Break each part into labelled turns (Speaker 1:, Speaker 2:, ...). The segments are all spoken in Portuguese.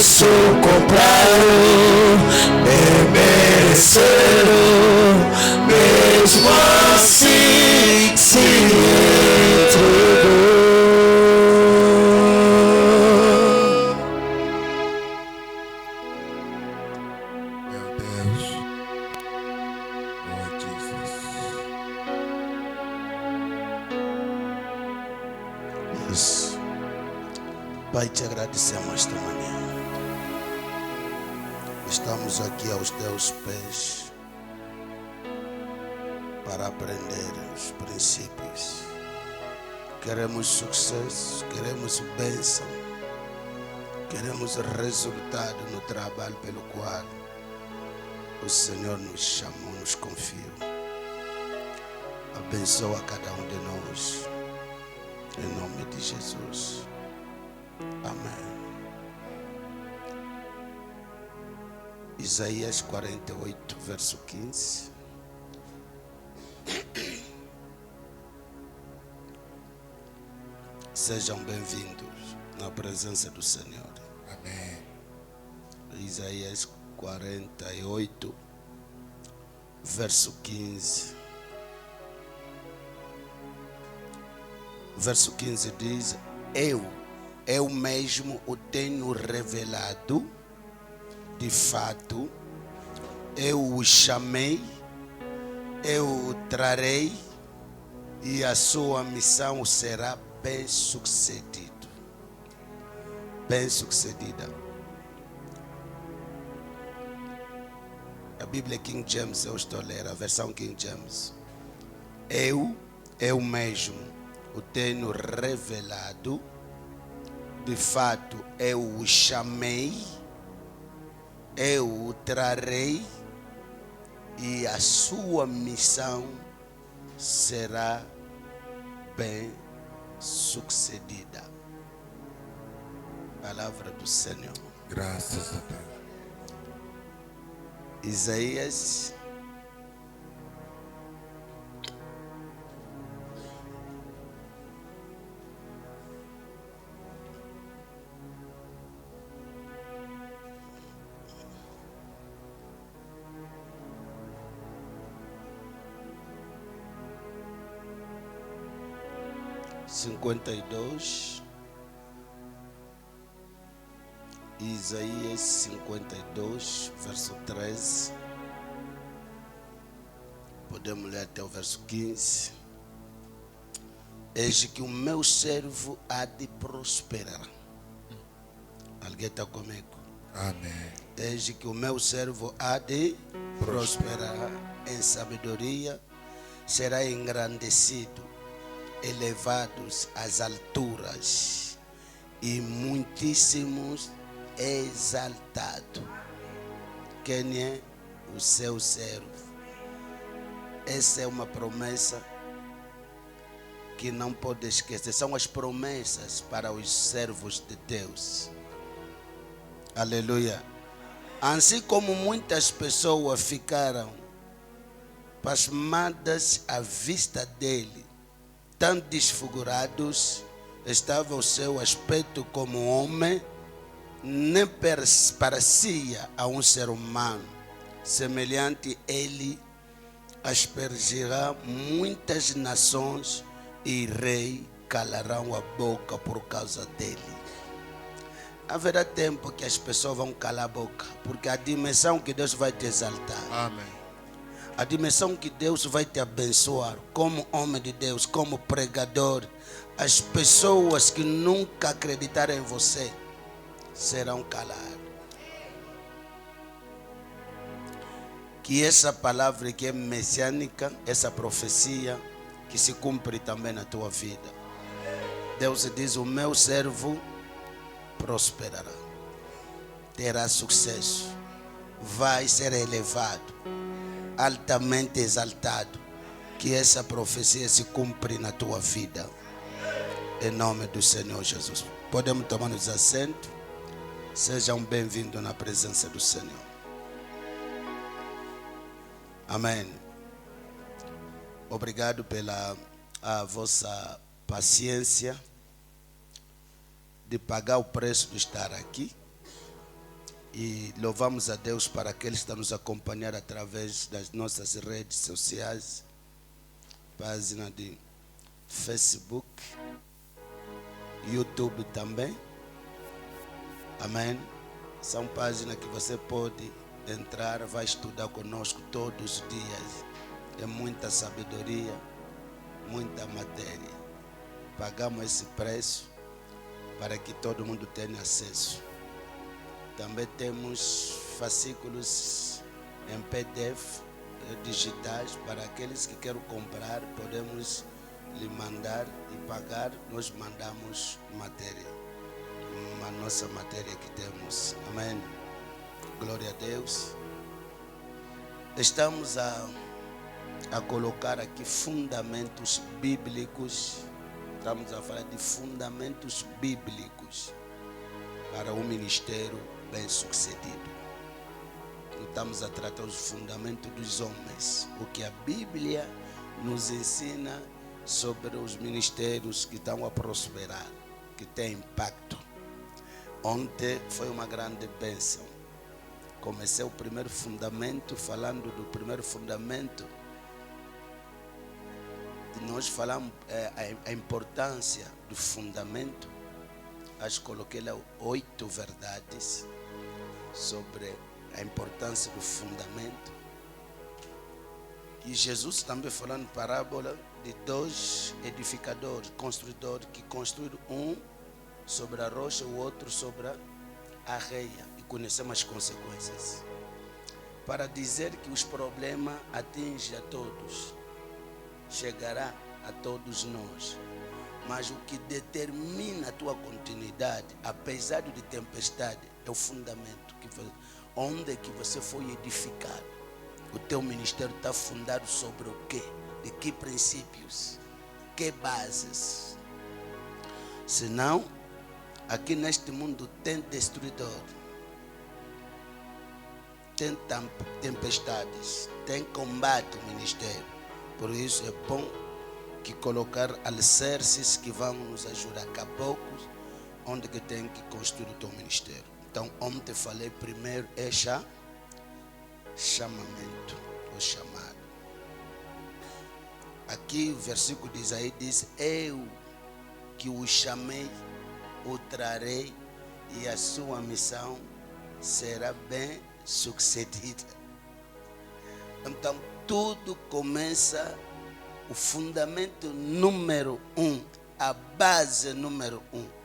Speaker 1: preço comprado, mereceram, mesmo assim se entregou.
Speaker 2: Meu Deus. Oh, Jesus.
Speaker 1: Yes. Pai, te agradecemos esta manhã. Estamos aqui aos teus pés para aprender os princípios. Queremos sucesso, queremos bênção, queremos resultado no trabalho pelo qual o Senhor nos chamou, nos confiou. Abençoa cada um de nós, em nome de Jesus. Amém. Isaías 48, verso 15. Sejam bem-vindos na presença do Senhor.
Speaker 2: Amém.
Speaker 1: Isaías 48, verso 15. Verso 15 diz: Eu mesmo o tenho revelado, de fato, eu o chamei, eu o trarei, e a sua missão será bem-sucedido. Bem-sucedida. A Bíblia King James, eu estou a ler, a versão King James. Eu mesmo o tenho revelado, de fato eu o chamei, eu o trarei, e a sua missão será bem sucedida. Palavra do Senhor.
Speaker 2: Graças a Deus.
Speaker 1: Isaías 52, Isaías 52, verso 13. Podemos ler até o verso 15. Eis que o meu servo há de prosperar. Alguém está comigo?
Speaker 2: Amém.
Speaker 1: Eis que o meu servo há de prosperar em sabedoria, será engrandecido, elevados às alturas e muitíssimos exaltado. Quem é o seu servo? Essa é uma promessa que não pode esquecer. São as promessas para os servos de Deus. Aleluia. Assim como muitas pessoas ficaram pasmadas à vista dele, tão desfigurados estava o seu aspecto como homem, nem parecia a um ser humano. Semelhante ele aspergirá muitas nações, e rei calarão a boca por causa dele. Haverá tempo que as pessoas vão calar a boca, porque a dimensão que Deus vai te exaltar,
Speaker 2: Amém.
Speaker 1: a dimensão que Deus vai te abençoar como homem de Deus, como pregador, as pessoas que nunca acreditaram em você serão caladas. Que essa palavra que é messiânica, essa profecia, que se cumpre também na tua vida. Deus diz: o meu servo prosperará, terá sucesso, vai ser elevado, altamente exaltado. Que essa profecia se cumpre na tua vida, em nome do Senhor Jesus. Podemos tomar nos assentos. Sejam bem-vindos na presença do Senhor. Amém. Obrigado pela vossa paciência de pagar o preço de estar aqui. E louvamos a Deus para aqueles que estão nos acompanhar através das nossas redes sociais, página de Facebook, YouTube também. Amém. São páginas que você pode entrar, vai estudar conosco todos os dias. É muita sabedoria, muita matéria. Pagamos esse preço para que todo mundo tenha acesso. Também temos fascículos em PDF digitais para aqueles que querem comprar. Podemos lhe mandar e pagar. Nós mandamos matéria, a nossa matéria que temos. Amém. Glória a Deus. Estamos a colocar aqui fundamentos bíblicos. Estamos a falar de fundamentos bíblicos para um ministério bem sucedido. Não estamos a tratar os fundamentos dos homens. O que a Bíblia nos ensina sobre os ministérios que estão a prosperar, que têm impacto. Ontem foi uma grande bênção. Comecei o primeiro fundamento, falando do primeiro fundamento. Nós falamos a importância do fundamento. Acho que coloquei lá 8 verdades sobre a importância do fundamento. E Jesus também falando parábola de 2 edificadores, construidores, que construíram um sobre a rocha, o outro sobre a areia, e conhecemos as consequências. Para dizer que os problemas atingem a todos, chegará a todos nós. Mas o que determina a tua continuidade, apesar de tempestade, é o fundamento, onde que você foi edificado. O teu ministério está fundado sobre o quê? De que princípios? Que bases? Senão, aqui neste mundo tem destruidor, tem tempestades, tem combate o ministério. Por isso é bom que colocar alicerces que vão nos ajudar, caboclos, onde que tem que construir o teu ministério. Então, ontem falei primeiro é chamamento, o chamado. Aqui o versículo de Isaías diz: eu que o chamei, o trarei, e a sua missão será bem sucedida. Então, tudo começa, o fundamento número 1, a base número 1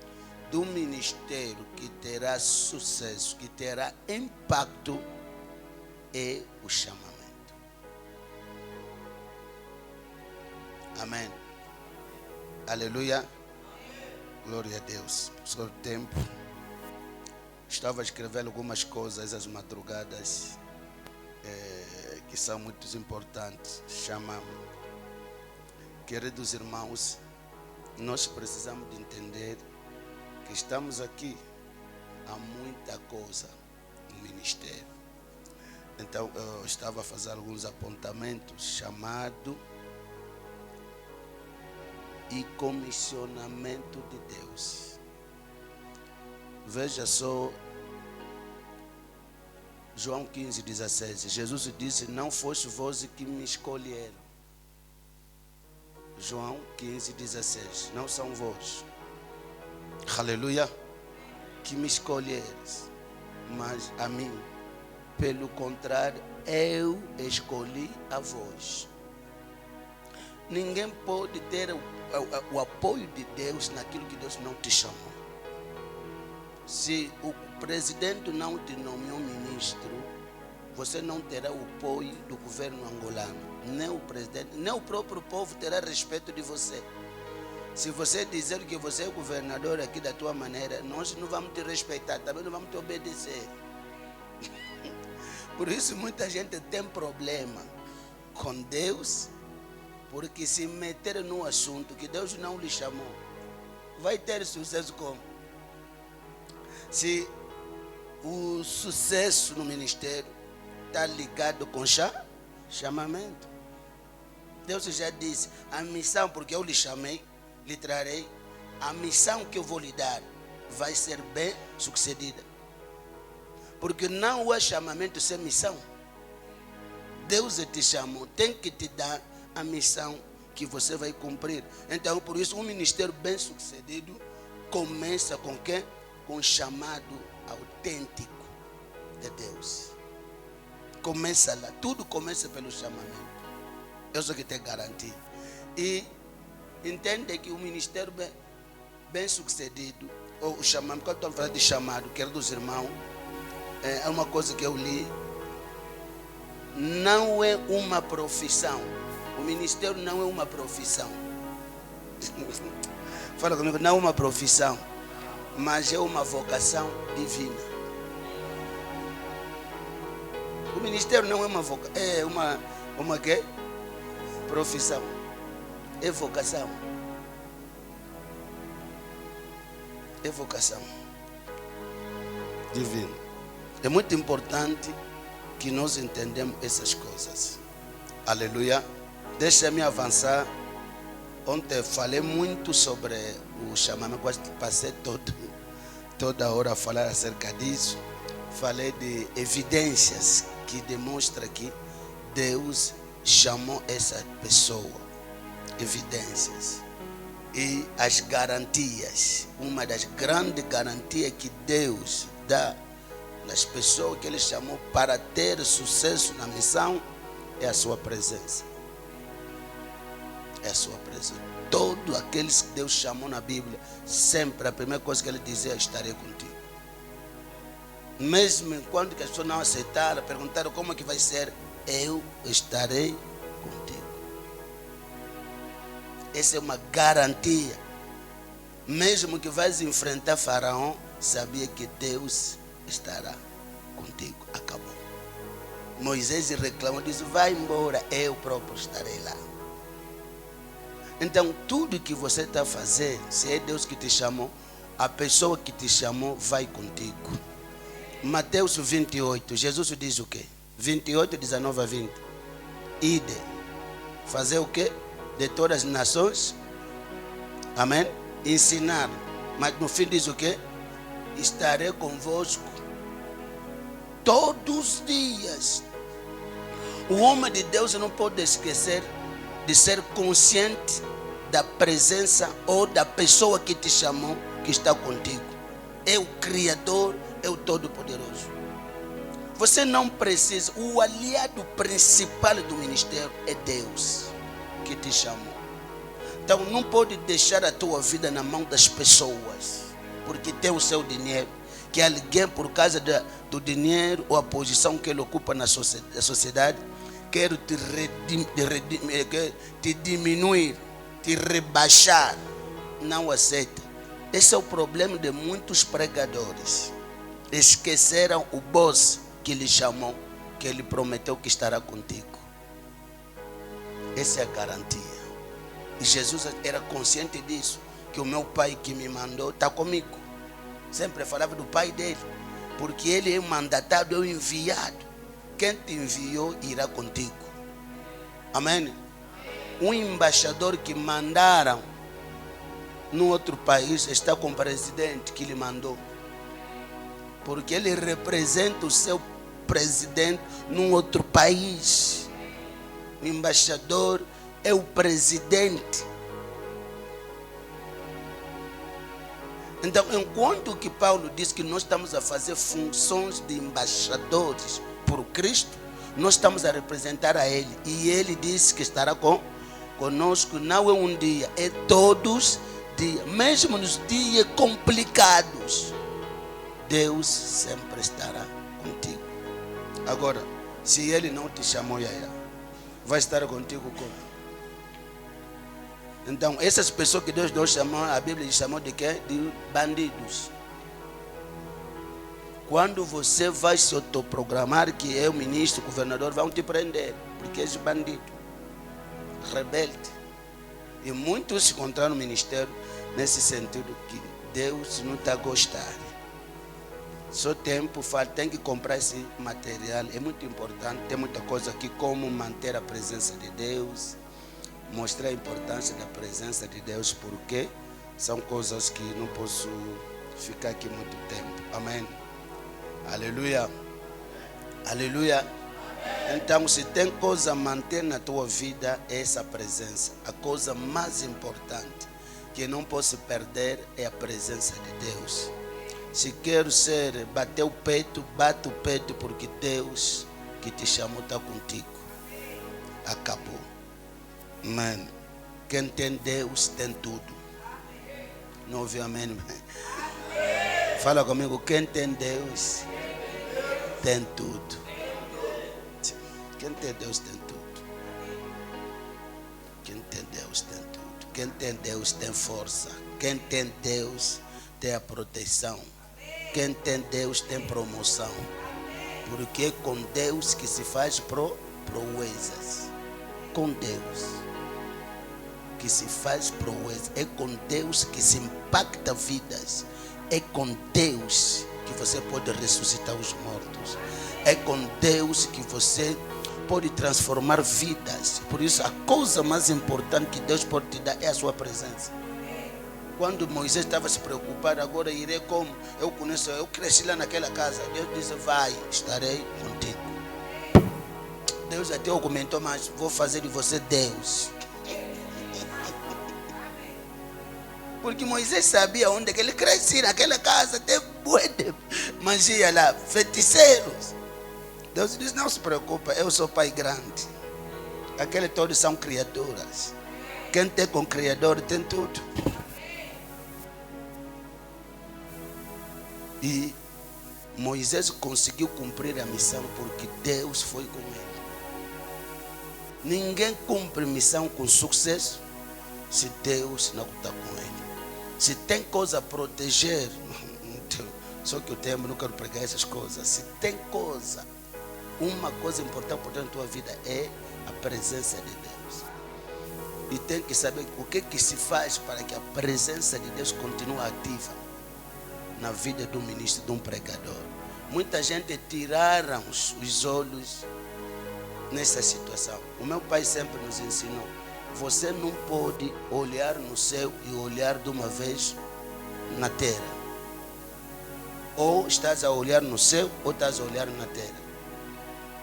Speaker 1: do ministério que terá sucesso, que terá impacto, é o chamamento. Amém. Aleluia. Glória a Deus. Sobre o tempo, estava a escrever algumas coisas às madrugadas que são muito importantes. Chamamos. Queridos irmãos, nós precisamos de entender que estamos aqui há muita coisa no ministério. Então eu estava a fazer alguns apontamentos, chamado e comissionamento de Deus. Veja só, João 15:16. Jesus disse: não foste vós que me escolheram. João 15:16. Não são vós, aleluia, que me escolheres, mas a mim. Pelo contrário, eu escolhi a vós. Ninguém pode ter o apoio de Deus naquilo que Deus não te chamou. Se o presidente não te nomeou ministro, você não terá o apoio do governo angolano. Nem o presidente, nem o próprio povo terá respeito de você. Se você dizer que você é governador aqui da tua maneira, nós não vamos te respeitar, também não vamos te obedecer. Por isso muita gente tem problema com Deus, porque se meter num assunto que Deus não lhe chamou, vai ter sucesso como? Se o sucesso no ministério está ligado com chamamento. Deus já disse: a missão, porque eu lhe chamei, lhe trarei, a missão que eu vou lhe dar vai ser bem sucedida. Porque não há chamamento sem missão. Deus te chamou, tem que te dar a missão que você vai cumprir. Então, por isso, um ministério bem sucedido começa com quê? Com um chamado autêntico de Deus. Começa lá, tudo começa pelo chamamento. Eu sou que te garantir. E entende que o ministério bem sucedido, ou o chamamento, quando estou falando de chamado, quero dos irmãos, é uma coisa que eu li, não é uma profissão. O ministério não é uma profissão. Fala comigo, não é uma profissão, mas é uma vocação divina. O ministério não é uma vocação, é uma quê? Profissão. É vocação. É vocação divina. É muito importante que nós entendamos essas coisas. Aleluia. Deixa-me avançar. Ontem falei muito sobre o chamamento, quase passei toda hora a falar acerca disso. Falei de evidências que demonstram que Deus chamou essa pessoa. Evidências. E as garantias. Uma das grandes garantias que Deus dá nas pessoas que Ele chamou para ter sucesso na missão é a sua presença. É a sua presença. Todos aqueles que Deus chamou na Bíblia, sempre a primeira coisa que Ele dizia é: estarei contigo. Mesmo enquanto que as pessoas não aceitaram, perguntaram como é que vai ser, eu estarei contigo. Essa é uma garantia. Mesmo que vais enfrentar Faraó, sabia que Deus estará contigo. Acabou. Moisés reclamou, disse: vai embora, eu próprio estarei lá. Então, tudo que você está fazendo, se é Deus que te chamou, a pessoa que te chamou vai contigo. Mateus 28, Jesus diz o quê? 28, 19 a 20. Ide. Fazer o quê? De todas as nações. Amém? Ensinar. Mas no fim diz o quê? Estarei convosco todos os dias. O homem de Deus não pode esquecer de ser consciente da presença ou da pessoa que te chamou, que está contigo. É o Criador, é o Todo-Poderoso. Você não precisa, o aliado principal do ministério é Deus que te chamou. Então não pode deixar a tua vida na mão das pessoas, porque tem o seu dinheiro, que alguém por causa do dinheiro ou a posição que ele ocupa na sociedade, quer te diminuir, te rebaixar. Não aceita. Esse é o problema de muitos pregadores. Esqueceram o boss que lhe chamou, que ele prometeu que estará contigo. Essa é a garantia. E Jesus era consciente disso, que o meu pai que me mandou está comigo. Sempre falava do pai dele, porque ele é mandatado, é o enviado. Quem te enviou irá contigo. Amém? Um embaixador que mandaram no outro país está com o presidente que lhe mandou, porque ele representa o seu presidente num outro país. O embaixador é o presidente. Então, enquanto que Paulo diz que nós estamos a fazer funções de embaixadores por Cristo, nós estamos a representar a Ele. E Ele disse que estará conosco, não é um dia, é todos os dias. Mesmo nos dias complicados, Deus sempre estará contigo. Agora, se Ele não te chamou, vai estar contigo como? Então, essas pessoas que Deus chamou, a Bíblia chamou de quê? De bandidos. Quando você vai se autoprogramar que é o ministro, o governador, vão te prender, porque és bandido, rebelde. E muitos se encontraram no ministério nesse sentido, que Deus não está a gostar. Só tempo falta, tem que comprar esse material, é muito importante. Tem muita coisa aqui, como manter a presença de Deus, mostrar a importância da presença de Deus, porque são coisas que não posso ficar aqui muito tempo. Amém? Aleluia. Aleluia. Então, se tem coisa a manter na tua vida, é essa presença. A coisa mais importante que não posso perder é a presença de Deus. Se quero bater o peito, bate o peito, porque Deus que te chamou está contigo. Acabou. Amém. Quem tem Deus tem tudo. Não ouviu amém? Fala comigo, quem tem Deus tem tudo. Quem tem Deus tem tudo. Quem tem Deus tem tudo. Quem tem Deus tem força. Quem tem Deus tem a proteção. Quem tem Deus tem promoção. Porque é com Deus que se faz proezas. Com Deus que se faz proezas. É com Deus que se impacta vidas. É com Deus que você pode ressuscitar os mortos. É com Deus que você pode transformar vidas. Por isso, a coisa mais importante que Deus pode te dar é a sua presença. Quando Moisés estava se preocupado, agora irei como? Eu conheço, eu cresci lá naquela casa. Deus disse, vai, estarei contigo. Deus até comentou, mas vou fazer de você Deus. Porque Moisés sabia onde que ele crescia, naquela casa, teve magia lá, feiticeiros. Deus diz, não se preocupa, eu sou pai grande. Aqueles todos são criaturas. Quem tem com o Criador tem tudo. E Moisés conseguiu cumprir a missão porque Deus foi com ele. Ninguém cumpre missão com sucesso se Deus não está com ele. Se tem coisa a proteger, só que o tempo não quero pregar essas coisas. Se tem coisa, uma coisa importante na tua vida é a presença de Deus. E tem que saber o que se faz para que a presença de Deus continue ativa na vida do ministro, de um pregador. Muita gente tiraram os olhos nessa situação. O meu pai sempre nos ensinou: você não pode olhar no céu e olhar de uma vez na terra. Ou estás a olhar no céu ou estás a olhar na terra.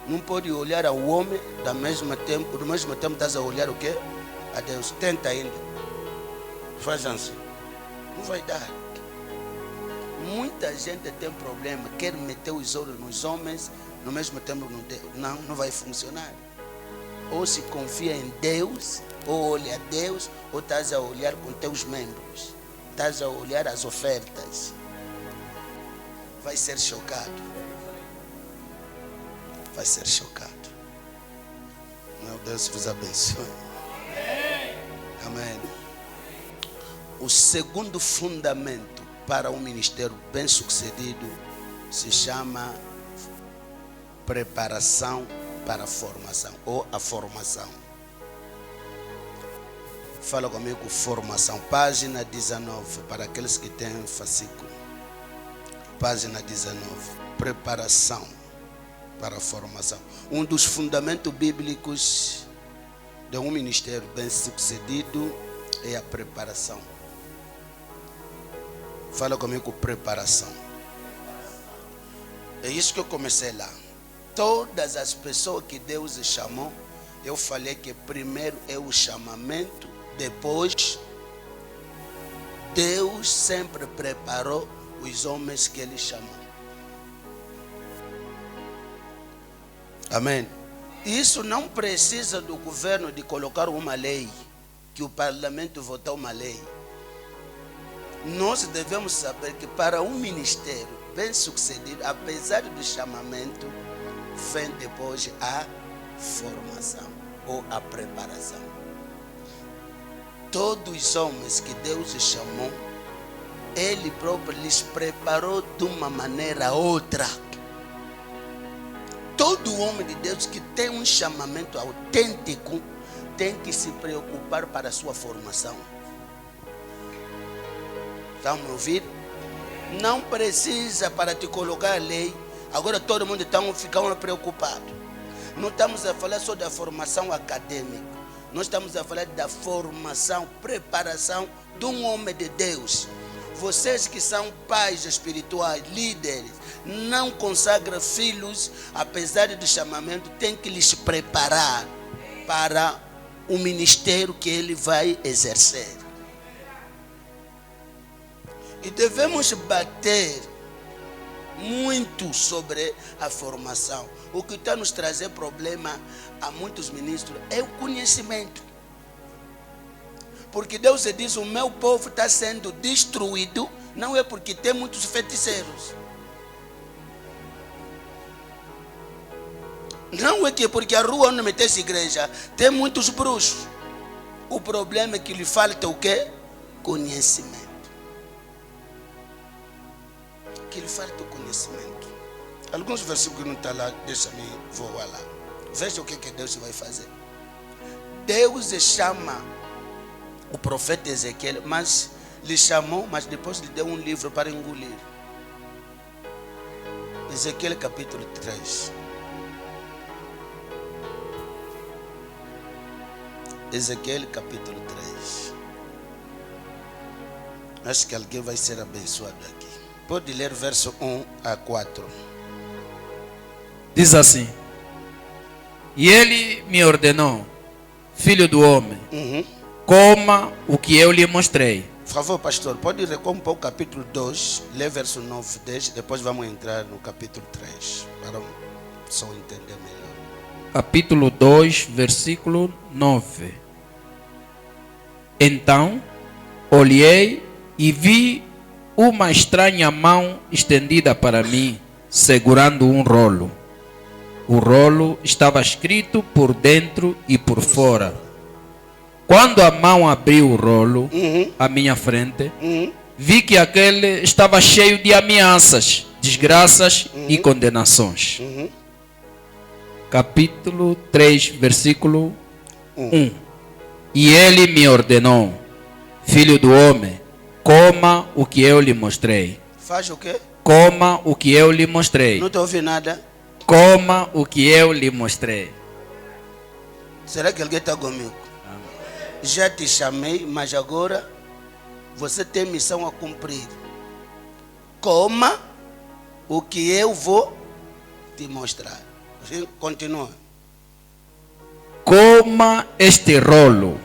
Speaker 1: Não pode olhar ao homem do mesmo tempo estás a olhar o quê? A Deus. Tenta ainda. Faz assim. Não vai dar. Muita gente tem problema, quer meter os olhos nos homens, no mesmo tempo no Deus. Não vai funcionar. Ou se confia em Deus, ou olha a Deus, ou estás a olhar com teus membros. Estás a olhar as ofertas. Vai ser chocado. Vai ser chocado. Meu Deus vos abençoe. Amém. O segundo fundamento para um ministério bem sucedido se chama preparação para a formação, ou a formação. Fala comigo, formação. Página 19, para aqueles que têm fascículo. Página 19, preparação para a formação. Um dos fundamentos bíblicos de um ministério bem sucedido é a preparação. Fala comigo, preparação. É isso que eu comecei lá. Todas as pessoas que Deus chamou, eu falei que primeiro é o chamamento, depois Deus sempre preparou os homens que Ele chamou. Amém. Isso não precisa do governo de colocar uma lei, que o parlamento votou uma lei. Nós devemos saber que para um ministério bem sucedido, apesar do chamamento, vem depois a formação ou a preparação. Todos os homens que Deus chamou, Ele próprio lhes preparou de uma maneira ou outra. Todo homem de Deus que tem um chamamento autêntico tem que se preocupar para a sua formação. Estão me ouvindo? Não precisa para te colocar a lei. Agora todo mundo está ficando preocupado. Não estamos a falar só da formação acadêmica. Nós estamos a falar da formação, preparação de um homem de Deus. Vocês que são pais espirituais, líderes, não consagram filhos, apesar do chamamento, tem que lhes preparar para o ministério que ele vai exercer. E devemos bater muito sobre a formação. O que está nos trazer problema a muitos ministros é o conhecimento. Porque Deus diz: o meu povo está sendo destruído, não é porque tem muitos feiticeiros. Não é que porque a rua onde metesse igreja tem muitos bruxos. O problema é que lhe falta o quê? Conhecimento. Que lhe falta o conhecimento. Alguns versículos que não estão lá, deixa-me voar lá. Veja o que Deus vai fazer. Deus chama o profeta Ezequiel, mas lhe chamou, mas depois lhe deu um livro para engolir. Ezequiel capítulo 3. Ezequiel capítulo 3. Acho que alguém vai ser abençoado aqui. Pode ler verso 1 a 4.
Speaker 3: Diz assim: e ele me ordenou, filho do homem, coma o que eu lhe mostrei.
Speaker 1: Por favor, pastor, pode recompor o capítulo 2, ler verso 9, 10, depois vamos entrar no capítulo 3, para o pessoal entender melhor.
Speaker 3: Capítulo 2, versículo 9. Então olhei e vi uma estranha mão estendida para mim, segurando um rolo. O rolo estava escrito por dentro e por fora. Quando a mão abriu o rolo à minha frente, vi que aquele estava cheio de ameaças, desgraças e condenações. Capítulo 3, versículo 1. E ele me ordenou, filho do homem, coma o que eu lhe mostrei.
Speaker 1: Faz o quê?
Speaker 3: Coma o que eu lhe mostrei.
Speaker 1: Não estou ouvindo nada.
Speaker 3: Coma o que eu lhe mostrei.
Speaker 1: Será que alguém está comigo? Já te chamei, mas agora você tem missão a cumprir. Coma o que eu vou te mostrar. Continua.
Speaker 3: Coma este rolo.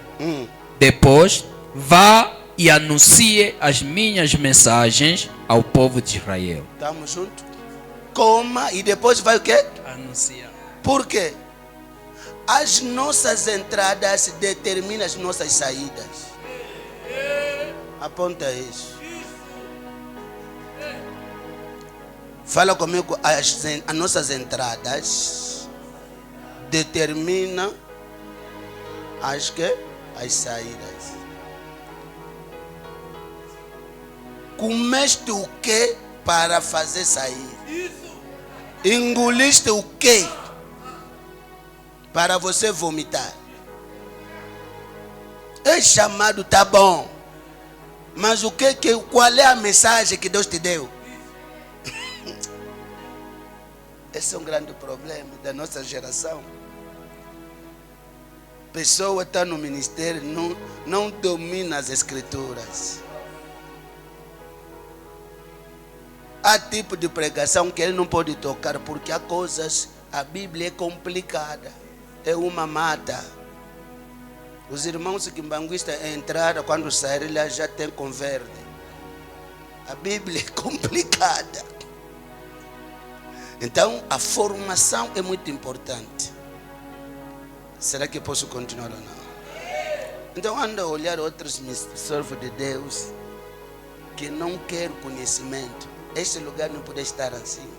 Speaker 3: Depois vá e anuncie as minhas mensagens ao povo de Israel.
Speaker 1: Estamos juntos? Coma e depois vai o quê?
Speaker 3: Anunciar.
Speaker 1: Por quê? As nossas entradas determinam as nossas saídas. Aponta isso. Fala comigo. As nossas entradas determinam as saídas. Comeste o que para fazer sair? Engoliste o que para você vomitar? É chamado, tá bom, mas qual é a mensagem que Deus te deu? Esse é um grande problema da nossa geração. Pessoa está no ministério, não domina as escrituras. Há tipo de pregação que ele não pode tocar, porque há coisas, a Bíblia é complicada, é uma mata. Os irmãos quimbanguistas entraram, quando saíram, ele já tem converte. A Bíblia é complicada. Então, a formação é muito importante. Será que posso continuar ou não? Então, ando a olhar outros servos de Deus que não querem conhecimento. Este lugar não pode estar assim.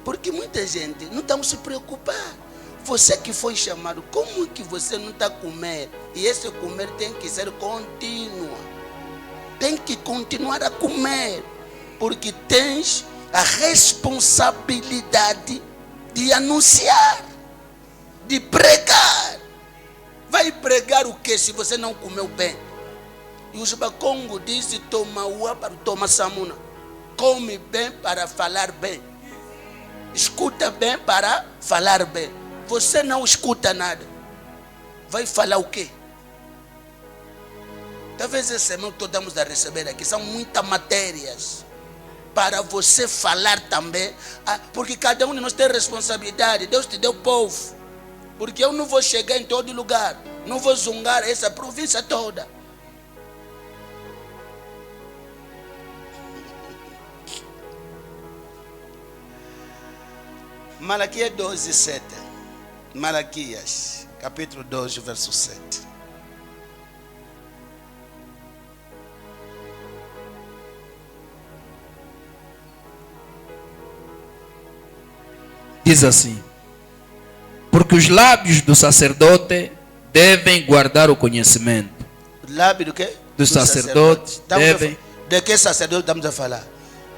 Speaker 1: Porque muita gente não está se preocupar. Você que foi chamado, como que você não está a comer? E esse comer tem que ser contínuo. Tem que continuar a comer. Porque tens a responsabilidade de anunciar, de pregar. Vai pregar o que se você não comeu bem? E os Bakongo dizem: toma ua para tomar samuna. Come bem para falar bem. Escuta bem para falar bem. Você não escuta nada. Vai falar o quê? Talvez esse sermão que estamos a receber aqui são muitas matérias para você falar também, porque cada um de nós tem responsabilidade. Deus te deu povo, porque eu não vou chegar em todo lugar, não vou zungar essa província toda. Malaquias 12, 7. Malaquias, capítulo 12, verso 7.
Speaker 3: Diz assim: porque os lábios do sacerdote devem guardar o conhecimento.
Speaker 1: Lábio do quê?
Speaker 3: Dos sacerdotes devem.
Speaker 1: De que sacerdote estamos a falar?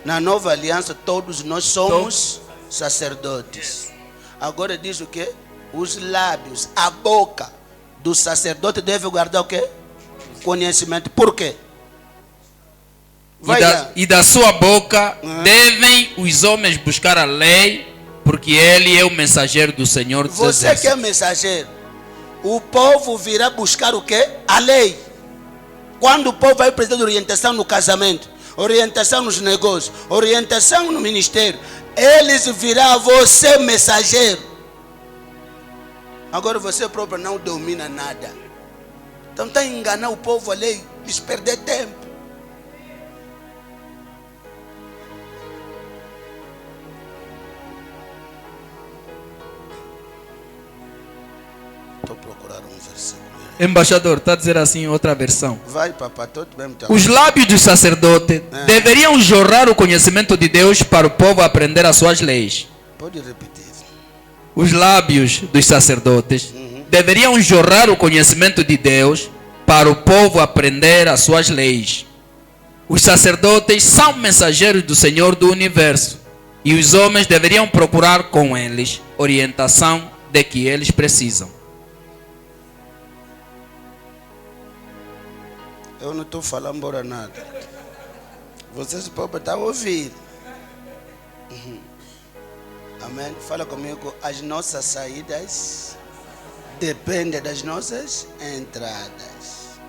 Speaker 1: Na nova aliança, todos nós somos sacerdotes. Agora diz o quê? Os lábios, a boca do sacerdote deve guardar o quê? Conhecimento. Por quê?
Speaker 3: E da sua boca devem os homens buscar a lei, porque ele é o mensageiro do Senhor dos
Speaker 1: Você
Speaker 3: exércitos.
Speaker 1: que é mensageiro, o povo virá buscar o quê? A lei. Quando o povo vai precisar de orientação no casamento, orientação nos negócios, orientação no ministério, eles virão a você mensageiro. Agora você próprio não domina nada. Então está a enganar o povo ali, lhes perder tempo. Estou procurando um versículo.
Speaker 3: Embaixador, está a dizer assim em outra versão.
Speaker 1: Vai, papai, todo bem.
Speaker 3: Os lábios do sacerdote deveriam jorrar o conhecimento de Deus para o povo aprender as suas leis.
Speaker 1: Pode repetir.
Speaker 3: Os lábios dos sacerdotes deveriam jorrar o conhecimento de Deus para o povo aprender as suas leis. Os sacerdotes são mensageiros do Senhor do universo e os homens deveriam procurar com eles orientação de que eles precisam.
Speaker 1: Eu não estou falando embora nada. Vocês podem estar ouvindo. Amém? Fala comigo. As nossas saídas dependem das nossas entradas.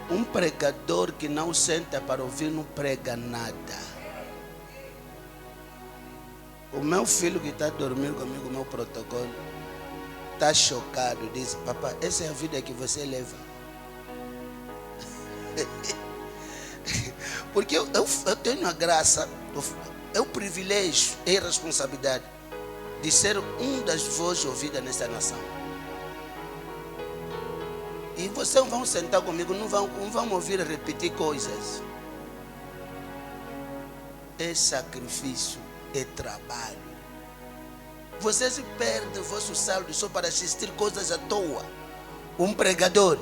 Speaker 1: Um pregador que não senta para ouvir não prega nada. O meu filho que está dormindo comigo, o meu protocolo, está chocado. Diz: papai, essa é a vida que você leva. Porque eu tenho a graça, é o privilégio e a responsabilidade de ser um das vozes ouvidas nessa nação. E vocês vão sentar comigo, não vão ouvir repetir coisas. É sacrifício, é trabalho. Vocês perdem o vosso salário só para assistir coisas à toa. Um pregador.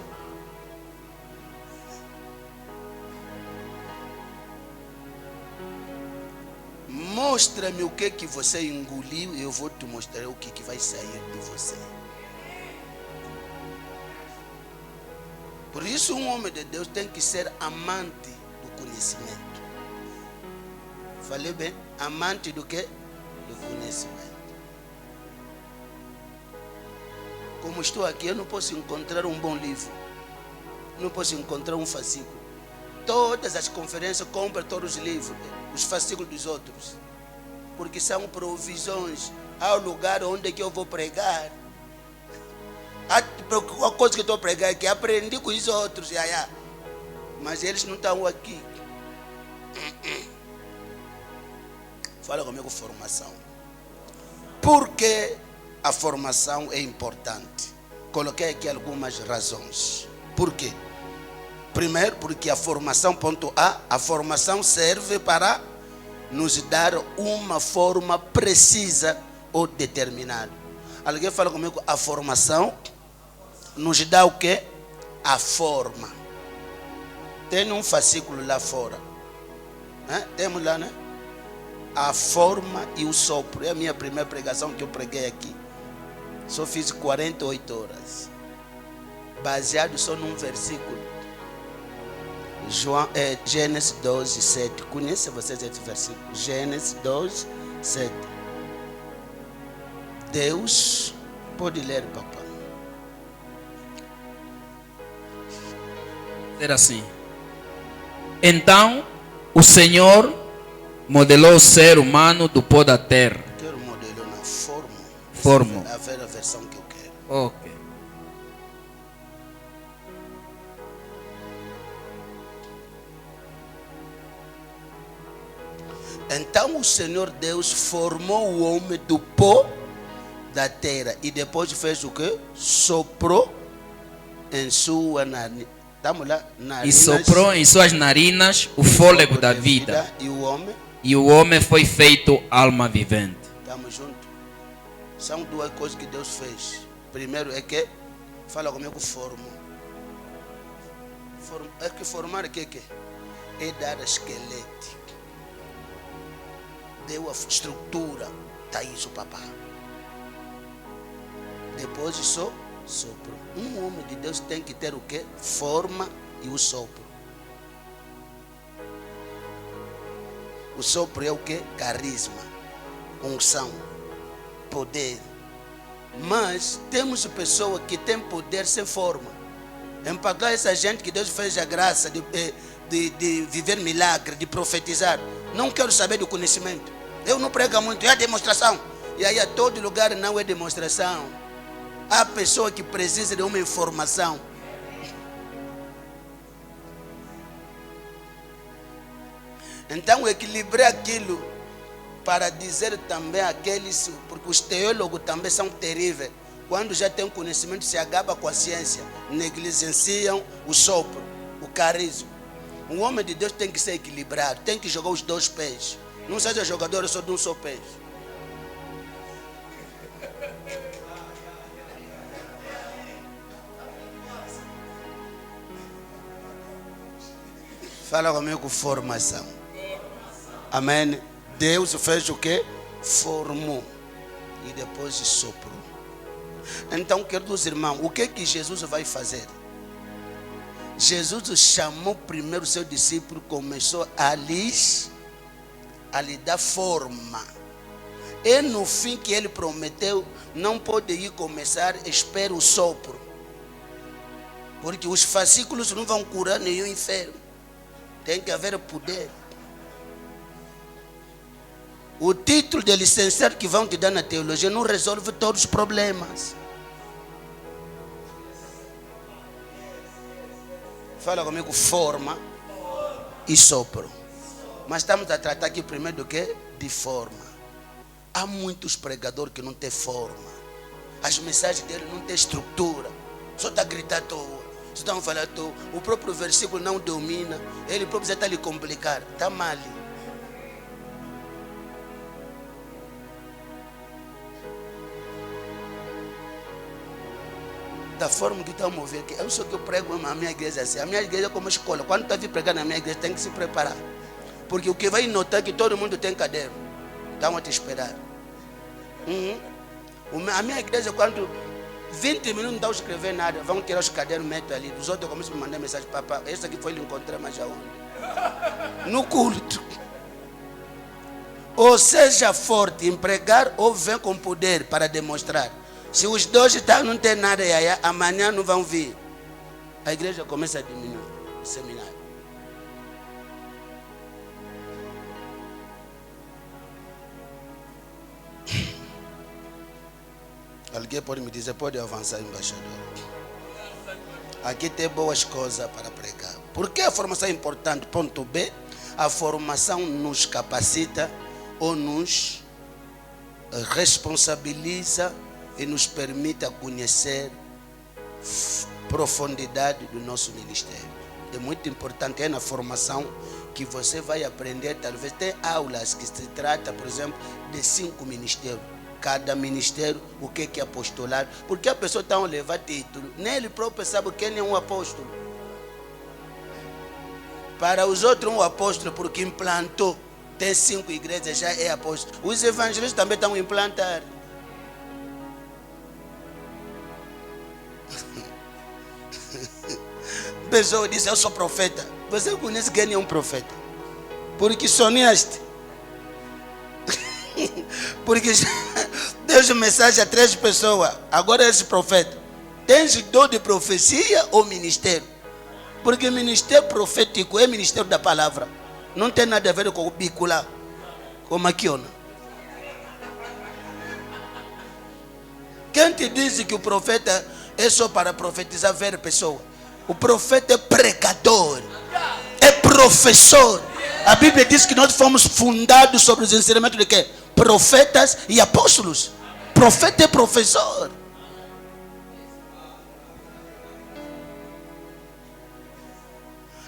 Speaker 1: Mostra-me o que você engoliu e eu vou te mostrar o que vai sair de você. Por isso um homem de Deus tem que ser amante do conhecimento. Falei bem? Amante do quê? Do conhecimento. Como estou aqui, eu não posso encontrar um bom livro. Não posso encontrar um fascículo. Todas as conferências compram todos os livros, os fascículos dos outros. Porque são provisões ao lugar onde que eu vou pregar. A coisa que eu estou a pregar é que aprendi com os outros. Mas eles não estão aqui. Fala comigo, formação. Por que a formação é importante? Coloquei aqui algumas razões. Por quê? Primeiro, porque a formação, ponto A, a formação serve para nos dar uma forma precisa ou determinada. Alguém fala comigo, a formação nos dá o quê? A forma. Tem um fascículo lá fora. Temos lá, né? A forma e o sopro. É a minha primeira pregação que eu preguei aqui. Só fiz 48 horas. Baseado só num versículo. Gênesis 12, 7. Conhecem vocês esse versículo? Gênesis 12, 7. Deus, pode ler, papai.
Speaker 3: Era assim. Então, o Senhor modelou o ser humano do pó da terra.
Speaker 1: Quero modelar na forma.
Speaker 3: Forma.
Speaker 1: A ver a versão que eu quero.
Speaker 3: Ok.
Speaker 1: Então o Senhor Deus formou o homem do pó da terra e depois fez o quê? Soprou em sua narina. Estamos lá?
Speaker 3: E
Speaker 1: Narinas,
Speaker 3: soprou em suas narinas o fôlego da vida.
Speaker 1: E o homem?
Speaker 3: E o homem foi feito alma vivente.
Speaker 1: Estamos juntos. São duas coisas que Deus fez. Primeiro é que, fala comigo, formou. É que formar o que é? É dar esqueleto. Deu a estrutura. Está isso, papá. Depois só sopro. Um homem de Deus tem que ter o que? Forma e o sopro. O sopro é o que? Carisma, unção, poder. Mas temos pessoas que têm poder sem forma. Em particular essa gente que Deus fez a graça de viver milagre, de profetizar. Não quero saber do conhecimento. Eu não prego muito, é a demonstração. E aí a todo lugar não é demonstração. Há pessoa que precisa de uma informação. Então eu equilibrei aquilo para dizer também aqueles, porque os teólogos também são terríveis. Quando já tem conhecimento, se acaba com a ciência, negligenciam o sopro, o carisma. Um homem de Deus tem que ser equilibrado, tem que jogar os dois pés. Não seja jogador só de um só pé. Fala comigo, formação. Amém. Deus fez o que? Formou. E depois soprou. Então, queridos irmãos, o que Jesus vai fazer? Jesus chamou primeiro o seu discípulo, começou a lhe dar forma. E no fim que ele prometeu, não pode ir começar, espera o sopro. Porque os fascículos não vão curar nenhum enfermo. Tem que haver poder. O título de licenciado que vão te dar na teologia não resolve todos os problemas. Fala comigo, forma e sopro. Mas estamos a tratar aqui primeiro do que? De forma. Há muitos pregadores que não têm forma. As mensagens dele não têm estrutura. Só está a gritar à toa. Só estão a falar à toa. O próprio versículo não domina. Ele próprio já está a lhe complicar. Está mal. Da forma que estamos a ver aqui. Eu sou que eu prego na minha igreja assim. A minha igreja é como escola. Quando está a vir pregar na minha igreja, tem que se preparar. Porque o que vai notar é que todo mundo tem caderno. Estão a te esperar. A minha igreja, quando 20 minutos não estão a escrever nada, vão tirar os cadernos, metem ali. Os outros começam a me mandar mensagem: papá, esse aqui foi lhe encontrar, mas aonde? No culto. Ou seja forte em pregar, ou vem com poder para demonstrar. Se os dois não tem nada, amanhã não vão vir. A igreja começa a diminuir o seminário. Alguém pode me dizer, pode avançar, embaixador? Aqui tem boas coisas para pregar. Por que a formação é importante? Ponto B, a formação nos capacita ou nos responsabiliza e nos permite conhecer profundidade do nosso ministério. É muito importante, é na formação que você vai aprender. Talvez tem aulas que se trata, por exemplo, de 5 ministérios. Cada ministério, o que é apostolado. Porque a pessoa está a levar título, nem ele próprio sabe quem é um apóstolo. Para os outros, um apóstolo, porque implantou, tem 5 igrejas, já é apóstolo. Os evangelistas também estão a implantar. A pessoa diz, eu sou profeta. Você conhece quem é um profeta? Porque sonhaste. Porque Deus mensagem a 3 pessoas. Agora esse profeta. Tens dom de profecia ou ministério? Porque ministério profético é ministério da palavra. Não tem nada a ver com o bico lá, com a maquiona. Quem te diz que o profeta é só para profetizar ver pessoa? O profeta é pregador, é professor. A Bíblia diz que nós fomos fundados sobre os ensinamentos de quê? Profetas e apóstolos. Profeta é professor.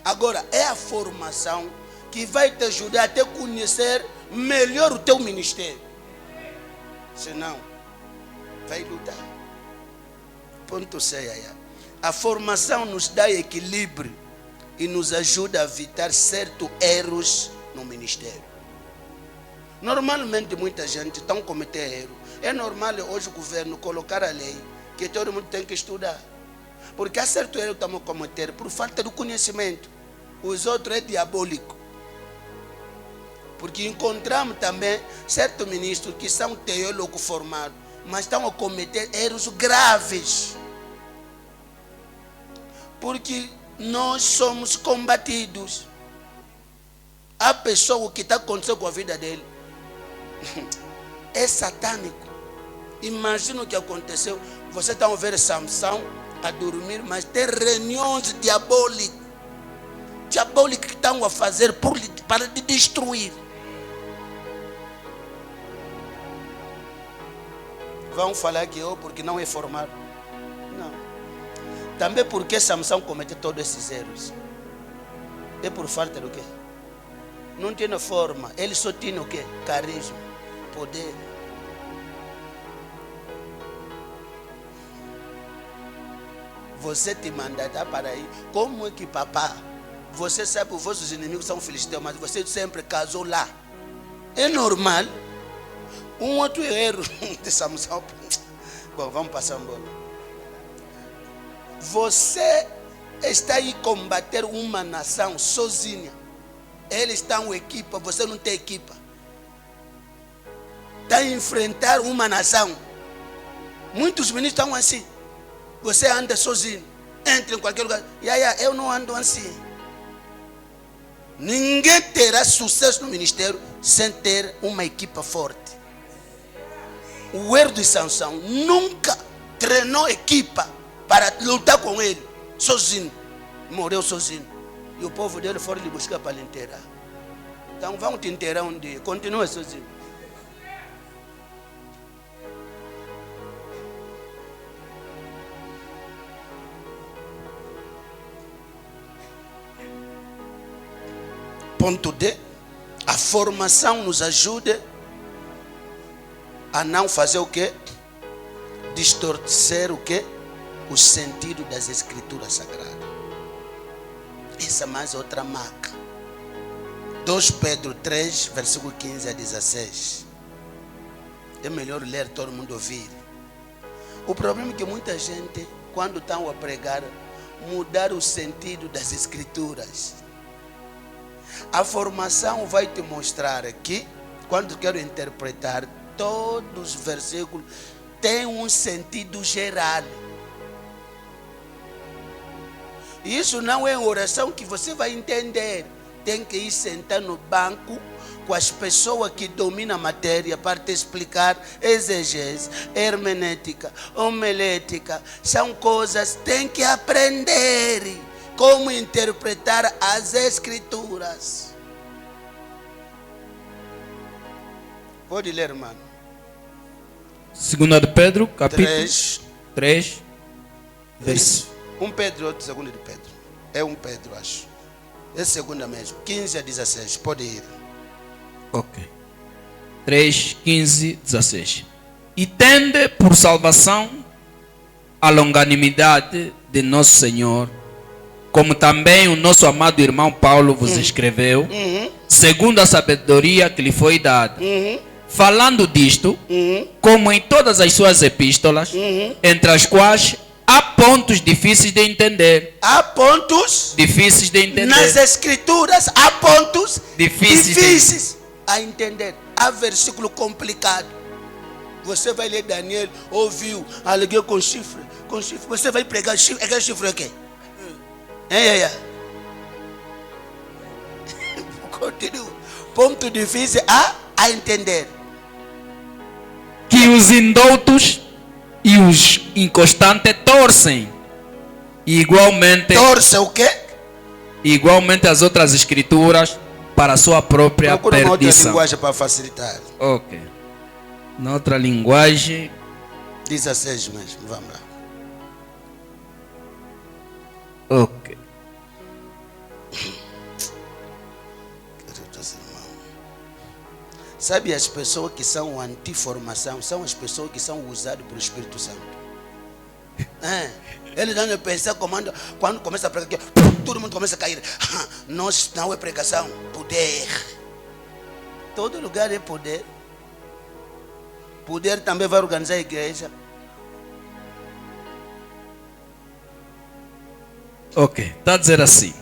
Speaker 1: Agora, é a formação que vai te ajudar a te conhecer melhor o teu ministério. Senão, vai lutar. Ponto 6. A formação nos dá equilíbrio e nos ajuda a evitar certos erros no ministério. Normalmente, muita gente está cometendo erro. É normal hoje o governo colocar a lei que todo mundo tem que estudar. Porque há certo erro que estamos cometendo por falta de conhecimento. Os outros é diabólico. Porque encontramos também certos ministros que são teólogos formados, mas estão a cometer erros graves. Porque nós somos combatidos. A pessoa que está acontecendo com a vida dele é satânico. Imagina o que aconteceu. Você está a ver Samson a dormir, mas tem reuniões diabólicas. Diabólicas que estão a fazer para te destruir. Vão falar que eu porque não é formado. Não. Também porque Samson cometeu todos esses erros. É por falta do quê? Não tinha forma. Ele só tinha o quê? Carisma, poder. Você te mandatar para aí. Como é que papá? Você sabe que os vossos inimigos são filisteus, mas você sempre casou lá. É normal. Um outro erro de Samson. Bom, vamos passar um bolo. Você está aí combater uma nação sozinha. Eles estão equipa, você não tem equipa. Está a enfrentar uma nação. Muitos ministros estão assim. Você anda sozinho. Entra em qualquer lugar. Eu não ando assim. Ninguém terá sucesso no ministério sem ter uma equipa forte. O erro de Sansão nunca treinou equipa para lutar com ele. Sozinho. Morreu sozinho. E o povo dele foram lhe buscar para lhe enterrar. Então vamos te enterrar um dia. Continua sozinho. Ponto D. A formação nos ajuda a não fazer o quê? Distorcer o quê? O sentido das escrituras sagradas. Essa é mais outra marca. 2 Pedro 3, versículo 15 a 16. É melhor ler, todo mundo ouvir. O problema é que muita gente, quando estão a pregar, mudar o sentido das escrituras. A formação vai te mostrar que, quando quero interpretar, todos os versículos têm um sentido geral. Isso não é oração que você vai entender. Tem que ir sentar no banco com as pessoas que dominam a matéria para te explicar exegese, hermenêutica, homilética. São coisas que tem que aprender como interpretar as escrituras. Pode ler, irmão.
Speaker 3: 2 de Pedro, capítulo 3.
Speaker 1: Um Pedro, outro 2 de Pedro. É um Pedro, acho. É segunda mesmo. 15 a 16. Pode ir.
Speaker 3: Ok. 3, 15, 16. E tende por salvação a longanimidade de nosso Senhor, como também o nosso amado irmão Paulo vos escreveu, segundo a sabedoria que lhe foi dada. Falando disto, como em todas as suas epístolas, entre as quais há pontos difíceis de entender.
Speaker 1: Há pontos
Speaker 3: difíceis de entender.
Speaker 1: Nas escrituras há pontos
Speaker 3: difíceis
Speaker 1: a entender. Há versículo complicado. Você vai ler Daniel, ouviu, aluguei com chifre. Você vai pregar chifre. Aquele chifre é o quê? Continua. Ponto difícil a entender.
Speaker 3: Que os indoutos e os inconstantes torcem. Igualmente,
Speaker 1: Torce o quê?
Speaker 3: igualmente as outras escrituras para a sua própria
Speaker 1: Procura uma outra
Speaker 3: perdição.
Speaker 1: linguagem para facilitar.
Speaker 3: Ok. Na outra linguagem,
Speaker 1: 16 mesmo, vamos lá.
Speaker 3: ok.
Speaker 1: Queridos irmãos, sabe, as pessoas que são anti-formação são as pessoas que são usadas pelo Espírito Santo. Eles não pensam quando começa a pregar aqui, todo mundo começa a cair. Não é pregação, poder. Todo lugar é poder. Poder também vai organizar a igreja.
Speaker 3: Ok, está a dizer assim.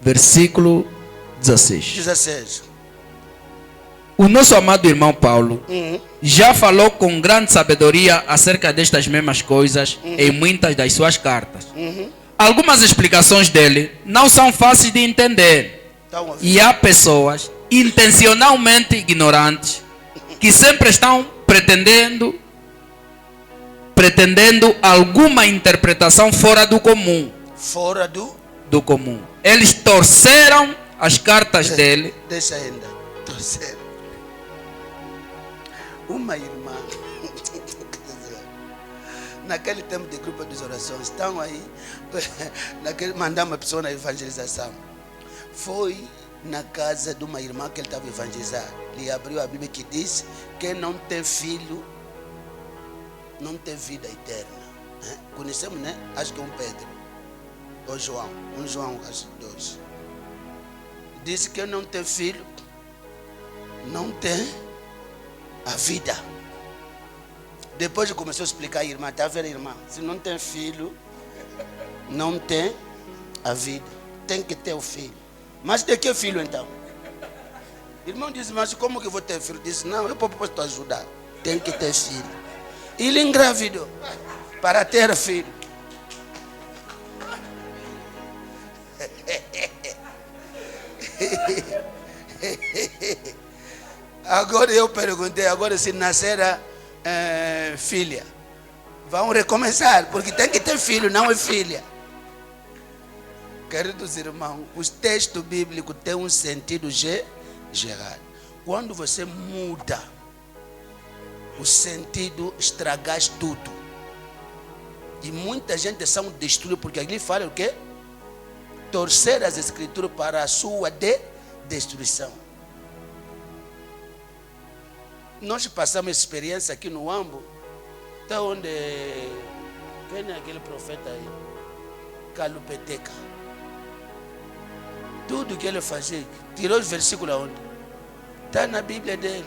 Speaker 3: Versículo 16.
Speaker 1: 16.
Speaker 3: O nosso amado irmão Paulo já falou com grande sabedoria acerca destas mesmas coisas em muitas das suas cartas. Algumas explicações dele não são fáceis de entender. E há pessoas intencionalmente ignorantes que sempre estão pretendendo alguma interpretação fora do comum.
Speaker 1: Fora
Speaker 3: do comum. Eles torceram as cartas dele.
Speaker 1: Deixa ainda. Torceram. Uma irmã, naquele tempo de grupo de orações, estão aí, mandar uma pessoa na evangelização. Foi na casa de uma irmã que ele estava a evangelizar. Ele abriu a Bíblia que diz: quem não tem filho, não tem vida eterna. Conhecemos, né? Acho que é um Pedro. Ou João. Um João, acho que dois. Diz que quem não tem filho, não tem a vida. Depois começou a explicar a irmã, está vendo, irmã? Se não tem filho, não tem a vida. Tem que ter o filho. Mas de que filho então? O irmão disse: mas como que eu vou ter filho? Disse: não, eu posso te ajudar. Tem que ter filho. Ele engravidou para ter filho. Agora eu perguntei, agora se nascer filha, vão recomeçar, porque tem que ter filho, não é filha. Queridos irmãos, os textos bíblicos têm um sentido geral. Quando você muda o sentido, estragas tudo. E muita gente são destruída, porque ali fala o quê? Torcer as escrituras para a sua destruição. Nós passamos experiência aqui no Ambo, até onde, quem é aquele profeta aí? Calupeteca. Tudo que ele fazia, tirou os versículos onde? Está na Bíblia dele.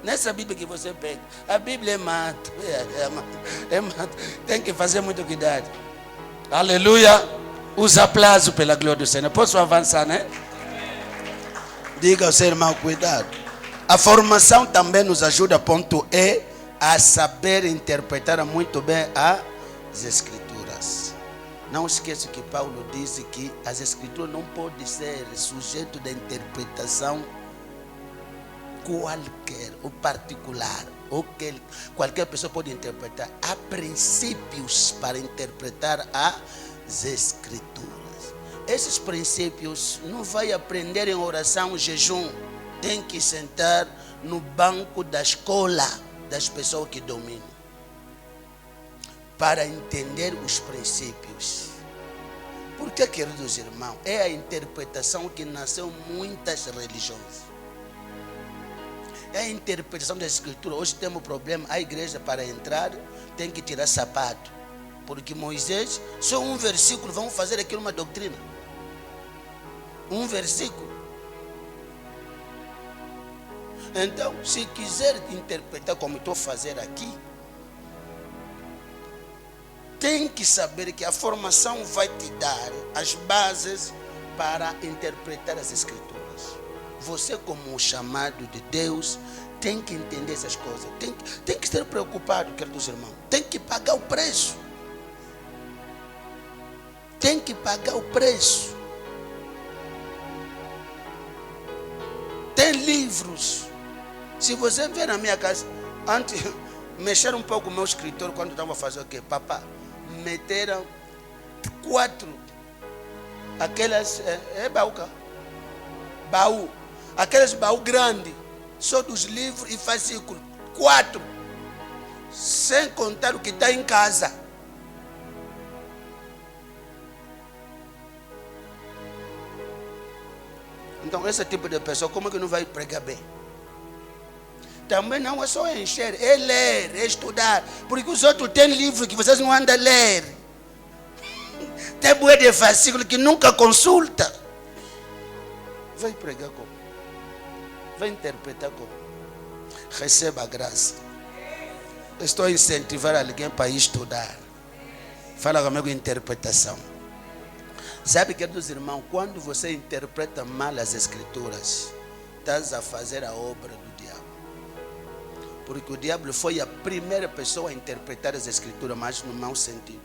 Speaker 1: Nessa Bíblia que você pega. A Bíblia é mato. É mato. Tem que fazer muito cuidado. Aleluia. Os aplausos pela glória do Senhor. Posso avançar, né? Diga ao seu irmão, cuidado. A formação também nos ajuda, ponto E, a saber interpretar muito bem as Escrituras. Não esqueça que Paulo disse que as Escrituras não podem ser sujeito de interpretação qualquer ou particular, ou que qualquer pessoa pode interpretar. Há princípios para interpretar as Escrituras. Esses princípios não vai aprender em oração, jejum. Tem que sentar no banco da escola das pessoas que dominam, para entender os princípios. Porque, queridos irmãos, é a interpretação que nasceu muitas religiões. É a interpretação da Escritura. Hoje temos um problema. A igreja, para entrar, tem que tirar sapato. Porque Moisés, só um versículo, vamos fazer aqui uma doutrina. Um versículo. Então, se quiser interpretar como estou a fazer aqui, tem que saber que a formação vai te dar as bases para interpretar as Escrituras. Você, como chamado de Deus, tem que entender essas coisas. Tem que ser preocupado, queridos irmãos. Tem que pagar o preço. tem que pagar o preço. Tem livros. Se você ver na minha casa, antes, mexeram um pouco o meu escritório quando estava a fazer o quê? Papá, meteram 4, aquelas, baú, aqueles baú grandes, só dos livros e fascículos, 4, sem contar o que está em casa. Então esse tipo de pessoa, como é que não vai pregar bem? Também não é só encher, é ler, é estudar. Porque os outros têm livro que vocês não andam a ler. Tem bué de fascículo que nunca consulta. Vai pregar como? Vai interpretar como? Receba a graça. Estou a incentivar alguém para estudar. Fala comigo interpretação. Sabe, queridos irmãos, quando você interpreta mal as escrituras, estás a fazer a obra do diabo. Porque o diabo foi a primeira pessoa a interpretar as escrituras, mas no mau sentido.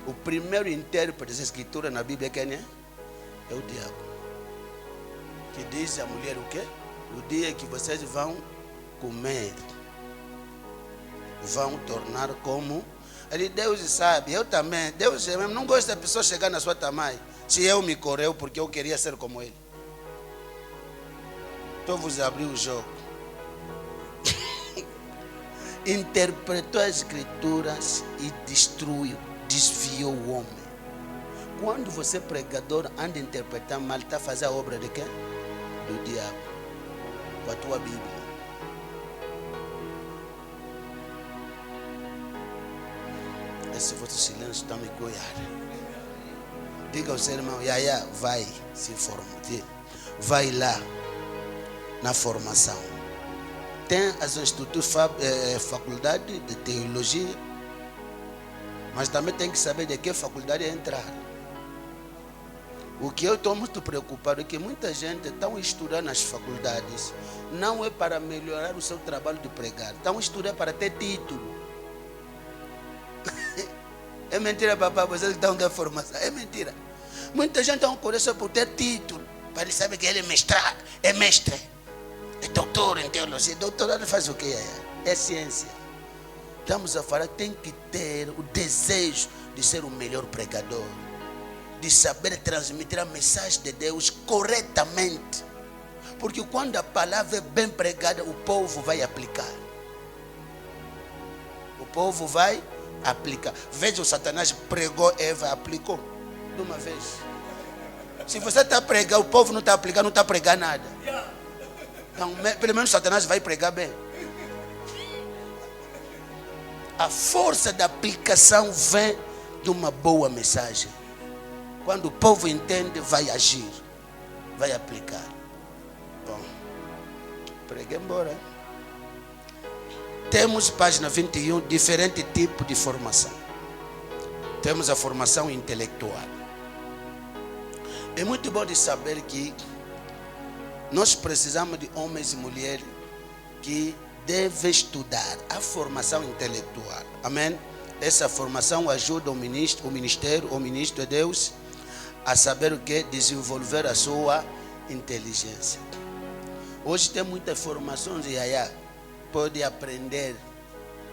Speaker 1: O primeiro intérprete das escrituras na Bíblia quem é? É o diabo. Que diz a mulher o quê? O dia que vocês vão comer, vão tornar como... Ele, Deus sabe, eu também, Deus mesmo não gosta da pessoa chegar na sua tamanho. Se eu me correu porque eu queria ser como ele. Então vos abri o jogo. Interpretou as escrituras e destruiu, desviou o homem. Quando você pregador anda a interpretar mal, está a fazer a obra de quem? Do diabo. Com a tua Bíblia. Esse vosso silêncio está me goiando. Diga ao seu irmão, Yaya, vai se formar. Vai lá na formação. Tem as institutos, faculdade de teologia, mas também tem que saber de que faculdade entrar. O que eu estou muito preocupado é que muita gente está estudando nas faculdades, não é para melhorar o seu trabalho de pregar, estão estudando para ter título. É mentira, papai, vocês estão da formação. É mentira. Muita gente está só por ter título. Para ele saber que ele é mestrado, é mestre, é doutor em teologia. Doutorado faz o quê? É ciência. Estamos a falar, tem que ter o desejo de ser o melhor pregador, de saber transmitir a mensagem de Deus corretamente. Porque quando a palavra é bem pregada, o povo vai aplicar. O povo vai aplicar. Veja, o Satanás pregou, Eva aplicou de uma vez. Se você está pregando, o povo não está aplicando, não está pregando nada. Então, pelo menos Satanás vai pregar bem. A força da aplicação vem de uma boa mensagem. Quando o povo entende, vai agir, vai aplicar. Bom, preguei embora. Temos, página 21, diferente tipo de formação. Temos a formação intelectual. É muito bom de saber que nós precisamos de homens e mulheres que devem estudar a formação intelectual. Amém? Essa formação ajuda o ministro de Deus a saber o que? Desenvolver a sua inteligência. Hoje tem muitas formações e pode aprender.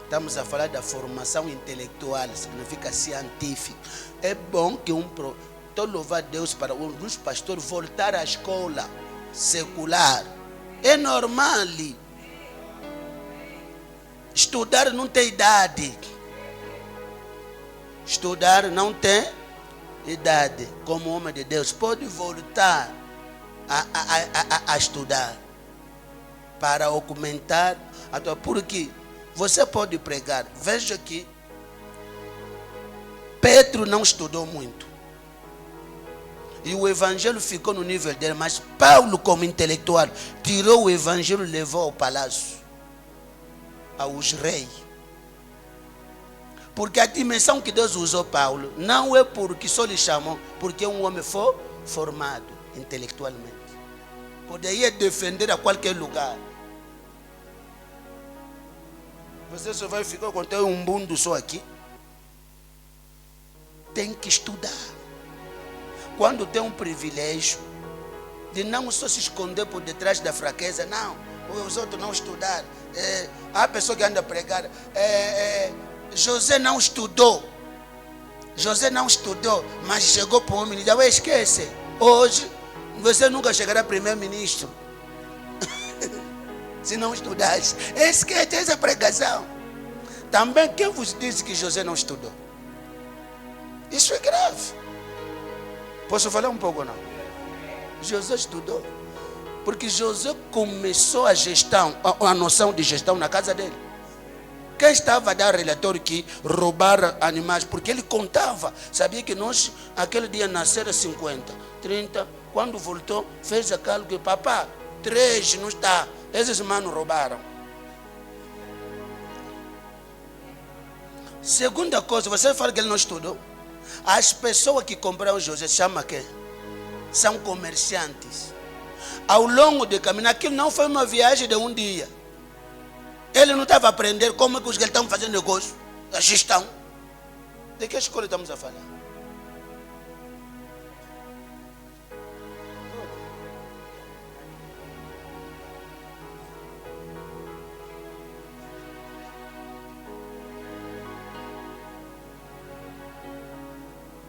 Speaker 1: Estamos a falar da formação intelectual, significa científico. É bom que estou louvando a Deus para alguns pastores voltar à escola secular. É normal. Estudar não tem idade. Estudar não tem idade. Como homem de Deus, pode voltar a estudar para aumentar. Porque você pode pregar. Veja que Pedro não estudou muito. E o evangelho ficou no nível dele. Mas Paulo, como intelectual, tirou o evangelho e levou ao palácio, aos reis. Porque a dimensão que Deus usou Paulo não é porque só lhe chamou, porque um homem foi formado intelectualmente. Poderia defender a qualquer lugar. Você só vai ficar com um mundo só aqui. tem que estudar. Quando tem um privilégio de não só se esconder por detrás da fraqueza, não, os outros não estudaram. Há pessoa que anda a pregar, José não estudou. José não estudou, mas chegou para o homem e disse, esquece, hoje você nunca chegará primeiro-ministro. Se não estudasse, esquece essa pregação. Também quem vos disse que José não estudou? Isso é grave. Posso falar um pouco ou não? José estudou. Porque José começou a gestão, a noção de gestão na casa dele. Quem estava a dar relatório que roubaram animais? Porque ele contava. Sabia que nós, aquele dia nasceram 50, 30. Quando voltou, fez a cálculo. Papá, 3 não está. Esses manos roubaram. Segunda coisa, você fala que ele não estudou. As pessoas que compraram José, chama quem? São comerciantes. Ao longo do caminho, aquilo não foi uma viagem de um dia. Ele não estava a aprender como é que os que estão fazendo negócio, a gestão. De que escola estamos a falar?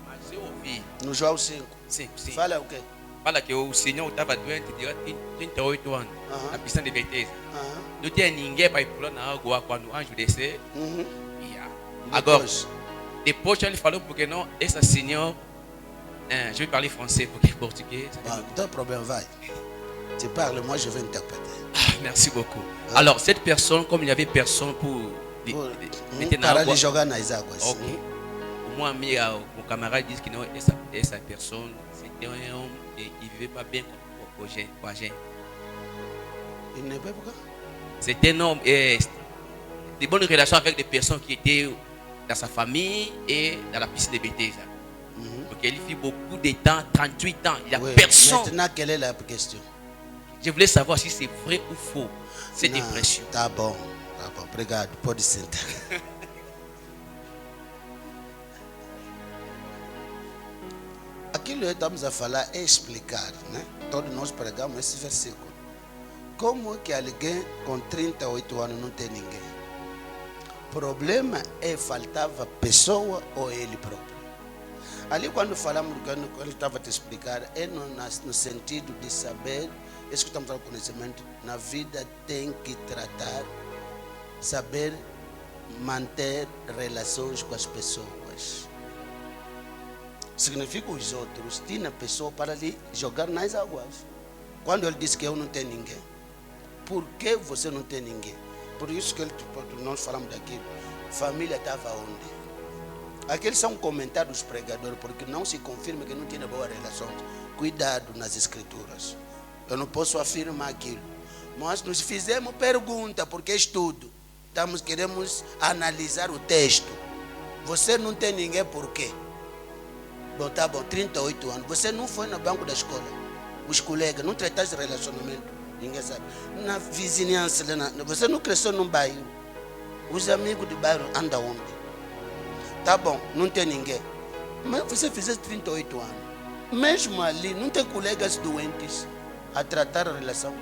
Speaker 4: Mas eu ouvi.
Speaker 1: No João 5.
Speaker 4: Sim.
Speaker 1: Fala o quê?
Speaker 4: Fala que o senhor estava doente de 38 anos, na piscina de Betesda. Não tinha ninguém para ir pular na água quando o anjo descer. Agora, depois ele falou, porque não, essa senhora, je vais parler français, porque portugais.
Speaker 1: Não tem problema, vai. Tu parles, moi je vais interpréter.
Speaker 4: Merci beaucoup. Alors, cette personne, comme il n'y avait personne pour mettre na água.
Speaker 1: Jogar nas águas.
Speaker 4: Ok. Mon camarade dit que non, essa personne, c'était un homme qui ne vivait pas bien com a gente.
Speaker 1: Il ne peut pas.
Speaker 4: C'était un homme de bonnes relations avec des personnes qui étaient dans sa famille et dans la piscine de Betesda. Donc il fait beaucoup de temps, 38 ans, il n'y a personne.
Speaker 1: Maintenant, quelle est la question?
Speaker 4: Je voulais savoir si c'est vrai ou faux, cette impression.
Speaker 1: Tá bom, obrigado, pode sentar. Aquilo que estamos a falar é explicar, né? Todos nós pregamos esse versículo. Como que alguém com 38 anos não tem ninguém? O problema é faltava pessoa ou ele próprio. Ali quando falamos, quando ele estava a te explicar, é no sentido de saber, isso que estamos falando de conhecimento, na vida tem que tratar, saber manter relações com as pessoas. Significa os outros, tinha pessoa para lhe jogar nas águas. Quando ele disse que eu não tenho ninguém, por que você não tem ninguém? Por isso que nós falamos daquilo. Família estava onde? Aqueles são comentários dos pregadores, porque não se confirma que não tinha boa relação. Cuidado nas escrituras. Eu não posso afirmar aquilo. Mas nos fizemos pergunta, porque estudo. Queremos analisar o texto. Você não tem ninguém por quê? Bom, tá bom, 38 anos. Você não foi no banco da escola. Os colegas, não trataste de relacionamento. Ninguém sabe. Na vizinhança, você não cresceu num bairro. Os amigos do bairro andam onde? Tá bom, não tem ninguém. Mas você fizesse 38 anos. Mesmo ali, não tem colegas doentes a tratar a relação.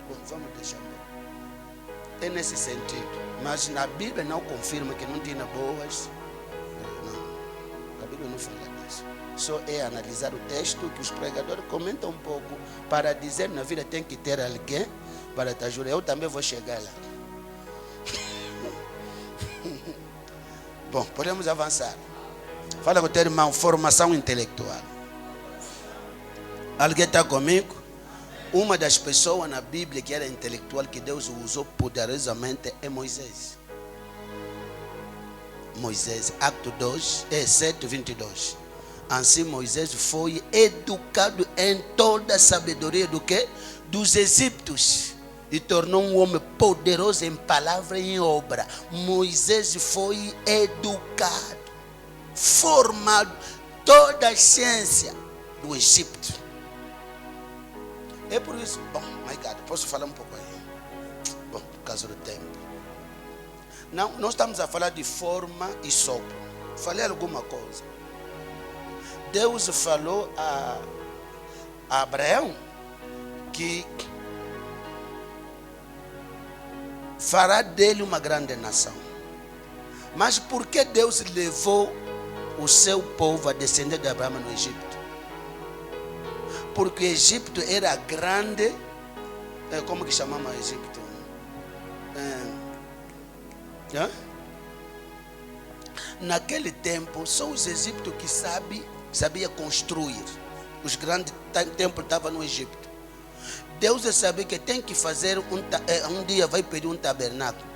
Speaker 1: Bom, vamos deixar. É nesse sentido. Mas na Bíblia não confirma que não tinha boas. Não, a Bíblia não fala disso. Só é analisar o texto que os pregadores comentam um pouco para dizer na vida tem que ter alguém para te ajudar. Eu também vou chegar lá. Bom, podemos avançar. Fala com o teu irmão, formação intelectual. Alguém está comigo? Uma das pessoas na Bíblia que era intelectual, que Deus usou poderosamente, é Moisés. Moisés, Acto 7, 22. Assim Moisés foi educado em toda a sabedoria do quê? Dos egípcios. E tornou um homem poderoso em palavra e em obra. Moisés foi educado, formado, toda a ciência do Egito. É por isso, bom, my God, posso falar um pouco aí? Bom, por causa do tempo. Não, nós estamos a falar de forma e sopro. Falei alguma coisa. Deus falou a Abraão que fará dele uma grande nação. Mas por que Deus levou o seu povo a descender de Abraão no Egito? Porque o Egito era grande. Como que chamamos o Egito? Naquele tempo, só os egípcios que sabia construir. Os grandes templos estavam no Egito. Deus sabia que tem que fazer um dia vai pedir um tabernáculo.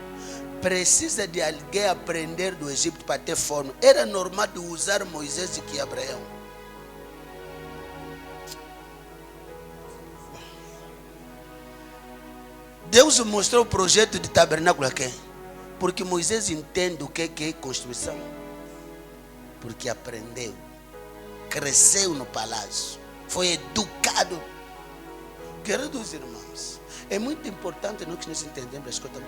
Speaker 1: Precisa de alguém aprender do Egito para ter forma. Era normal de usar Moisés e Abraão. Deus mostrou o projeto de tabernáculo a quem? Porque Moisés entende o que é construção. Porque aprendeu. Cresceu no palácio. Foi educado. Queridos irmãos, é muito importante nós que nos entendemos as coisas.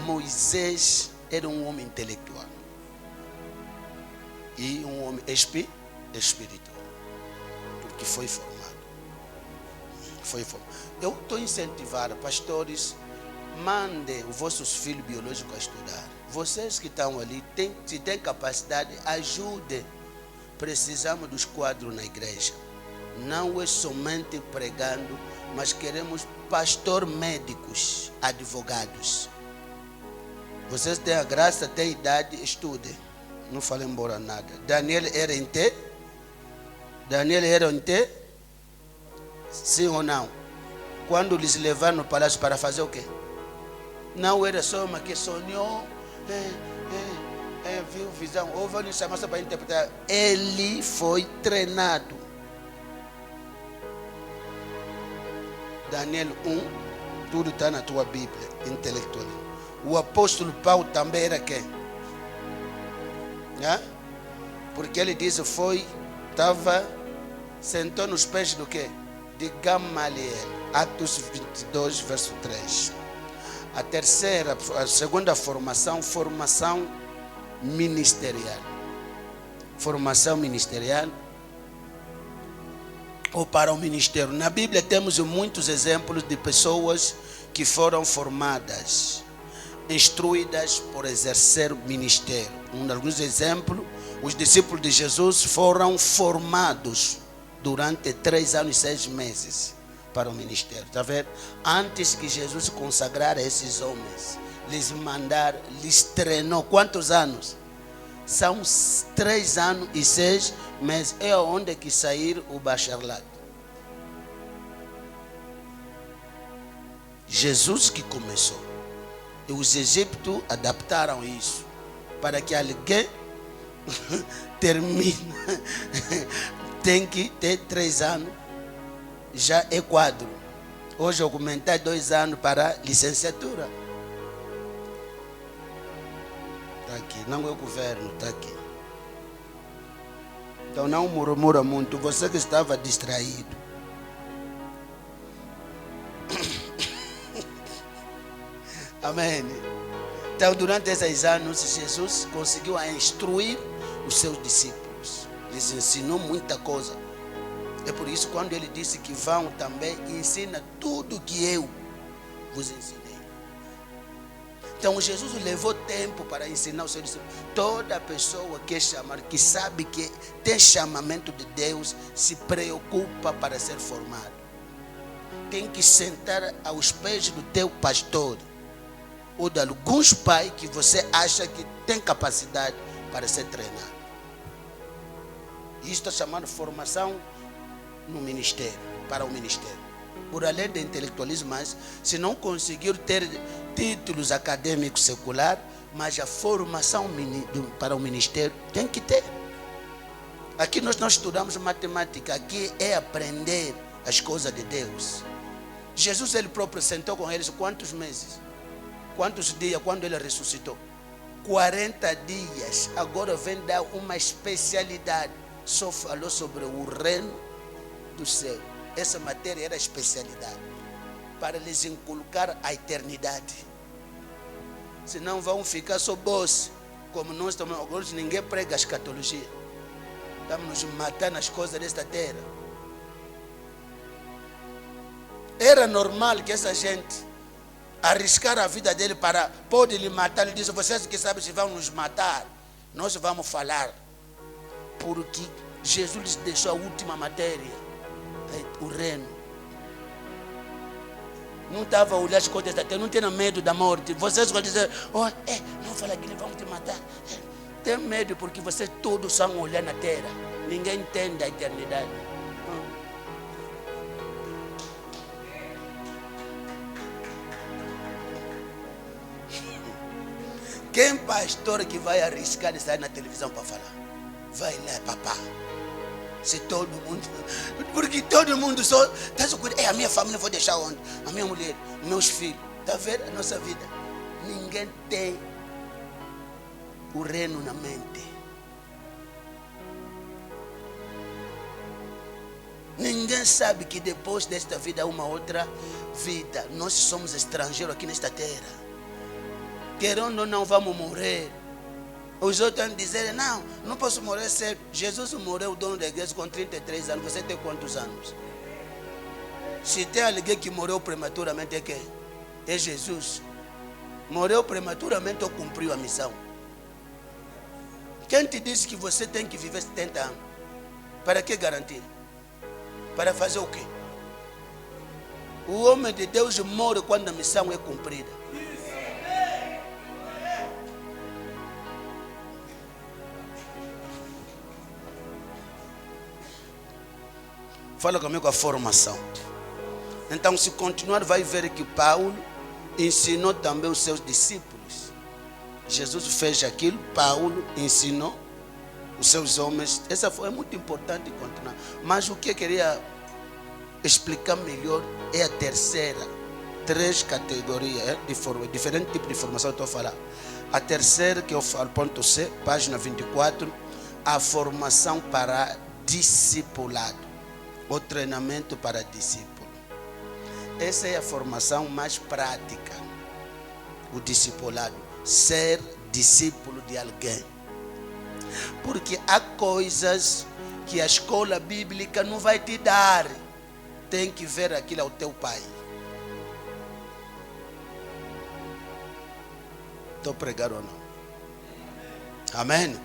Speaker 1: Moisés era um homem intelectual. E um homem espiritual. Porque foi formado. Eu estou incentivando, pastores, mandem os vossos filhos biológicos a estudar. Vocês que estão ali, se têm capacidade, ajudem. Precisamos dos quadros na igreja. Não é somente pregando, mas queremos pastor médicos, advogados. Vocês têm a graça, têm idade, estudem. Não falem embora nada. Daniel era em T? Daniel era em T? Sim ou não? Quando eles levaram no palácio para fazer o quê? Não era só uma que sonhou, viu visão, ou vai lhe chamar só para interpretar. Ele foi treinado. Daniel 1, tudo está na tua Bíblia, intelectual. O apóstolo Paulo também era quem? Porque ele disse, sentou nos pés do quê? De Gamaliel. Atos 22, verso 3. A segunda formação ministerial. Formação ministerial ou para o ministério. Na Bíblia temos muitos exemplos de pessoas que foram formadas, instruídas por exercer o ministério. Alguns exemplos, os discípulos de Jesus foram formados durante 3 anos e 6 meses para o ministério. Está vendo? Antes que Jesus consagrar esses homens, lhes treinou. Quantos anos? São 3 anos e 6 meses. É onde que sair o bacharelado. Jesus que começou. E os egípcios adaptaram isso para que alguém termine. Tem que ter 3 anos. Já é quadro. Hoje aumentar 2 anos para licenciatura. Está aqui, não é o governo, está aqui. Então não murmura muito, você que estava distraído. Amém. Então durante esses anos, Jesus conseguiu instruir os seus discípulos. Lhes ensinou muita coisa. É por isso quando ele disse que vão também, ensina tudo que eu vos ensinei. Então Jesus levou tempo para ensinar os seus discípulos. Toda pessoa que é chamada, que sabe que tem chamamento de Deus, se preocupa para ser formado. Tem que sentar aos pés do teu pastor ou de alguns pais que você acha que tem capacidade para ser treinado. Isto é chamado formação no ministério, para o ministério. Por além do intelectualismo, mas se não conseguir ter títulos acadêmicos secular, mas a formação para o ministério tem que ter. Aqui nós não estudamos matemática, aqui é aprender as coisas de Deus. Jesus ele próprio sentou com eles quantos meses? Quantos dias quando ele ressuscitou? 40 dias. Agora vem dar uma especialidade. Só falou sobre o reino do céu. Essa matéria era especialidade para lhes inculcar a eternidade. Senão vão ficar só boss. Como nós também, hoje ninguém prega a escatologia. Estamos nos matando nas coisas desta terra. Era normal que essa gente arriscar a vida dele para pode lhe matar. Ele diz: vocês que sabem se vão nos matar, nós vamos falar. Porque Jesus lhes deixou a última matéria, o reino. Não estava a olhar as coisas da terra, não tinha medo da morte. Vocês vão dizer: não fala que eles vão te matar. Tem medo porque vocês todos são olhar na terra. Ninguém entende a eternidade. Quem pastor que vai arriscar de sair na televisão para falar? Vai lá, papá. Se todo mundo. Porque todo mundo só. A minha família vou deixar onde? A minha mulher, meus filhos. Está vendo a nossa vida? Ninguém tem o reino na mente. Ninguém sabe que depois desta vida há uma outra vida. Nós somos estrangeiros aqui nesta terra. Querendo ou não, vamos morrer. Os outros estão dizendo: não posso morrer cedo. Jesus morreu, o dono da igreja, com 33 anos. Você tem quantos anos? Se tem alguém que morreu prematuramente, é quem? É Jesus. Morreu prematuramente ou cumpriu a missão? Quem te disse que você tem que viver 70 anos? Para que garantir? Para fazer o quê? O homem de Deus morre quando a missão é cumprida. Fala comigo a formação. Então, se continuar, vai ver que Paulo ensinou também os seus discípulos. Jesus fez aquilo, Paulo ensinou os seus homens. Essa foi muito importante continuar. Mas o que eu queria explicar melhor é a terceira. 3 categorias, diferentes tipos de formação que eu estou a falar. A terceira, que eu falo, ponto C, página 24, a formação para discipulado. O treinamento para discípulo. Essa é a formação mais prática. O discipulado. Ser discípulo de alguém. Porque há coisas que a escola bíblica não vai te dar. Tem que ver aquilo ao teu pai. Estou pregando ou não? Amém?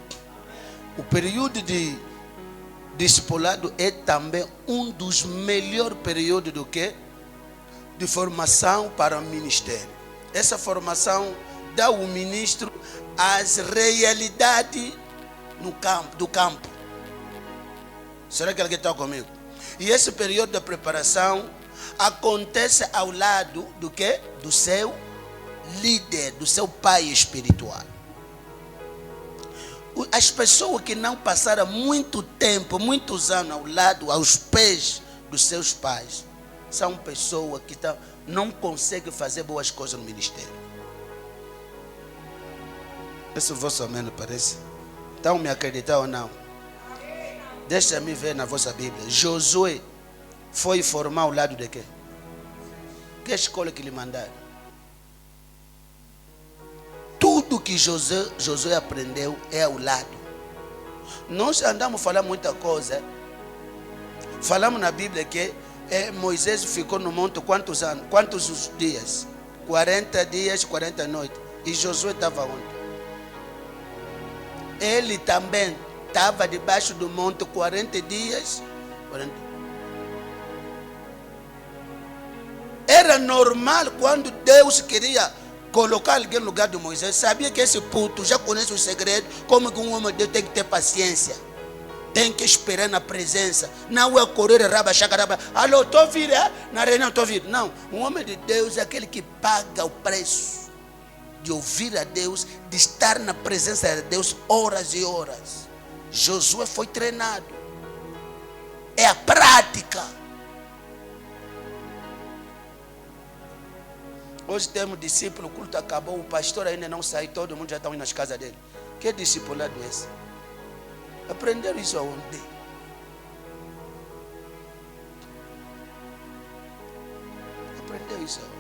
Speaker 1: O período de discipulado é também um dos melhores períodos do que? De formação para o ministério. Essa formação dá ao ministro as realidades do campo. Será que alguém está comigo? E esse período de preparação acontece ao lado do que? Do seu líder, do seu pai espiritual. As pessoas que não passaram muito tempo, muitos anos ao lado, aos pés dos seus pais, são pessoas que não conseguem fazer boas coisas no ministério. Esse vosso amém parece? Estão me acreditando ou não? Deixa-me ver na vossa Bíblia. Josué foi formar ao lado de quê? Que escola que lhe mandaram? Tudo que Josué aprendeu é ao lado. Nós andamos a falar muita coisa. Falamos na Bíblia que Moisés ficou no monte quantos anos? Quantos dias? 40 dias, 40 noites. E Josué estava onde? Ele também estava debaixo do monte 40 dias. 40. Era normal quando Deus queria colocar alguém no lugar de Moisés. Sabia que esse puto já conhece o segredo. Como que um homem de Deus tem que ter paciência. Tem que esperar na presença. Não é correr, raba, chacaraba. Alô, estou a vir, na reunião estou a vir. Não, um homem de Deus é aquele que paga o preço de ouvir a Deus, de estar na presença de Deus horas e horas. Josué foi treinado. É a prática. Hoje temos discípulo, o culto acabou, o pastor ainda não saiu, todo mundo já está indo nas casas dele. Que discipulado é esse? Aprenderam isso aonde? Aprendeu isso aonde?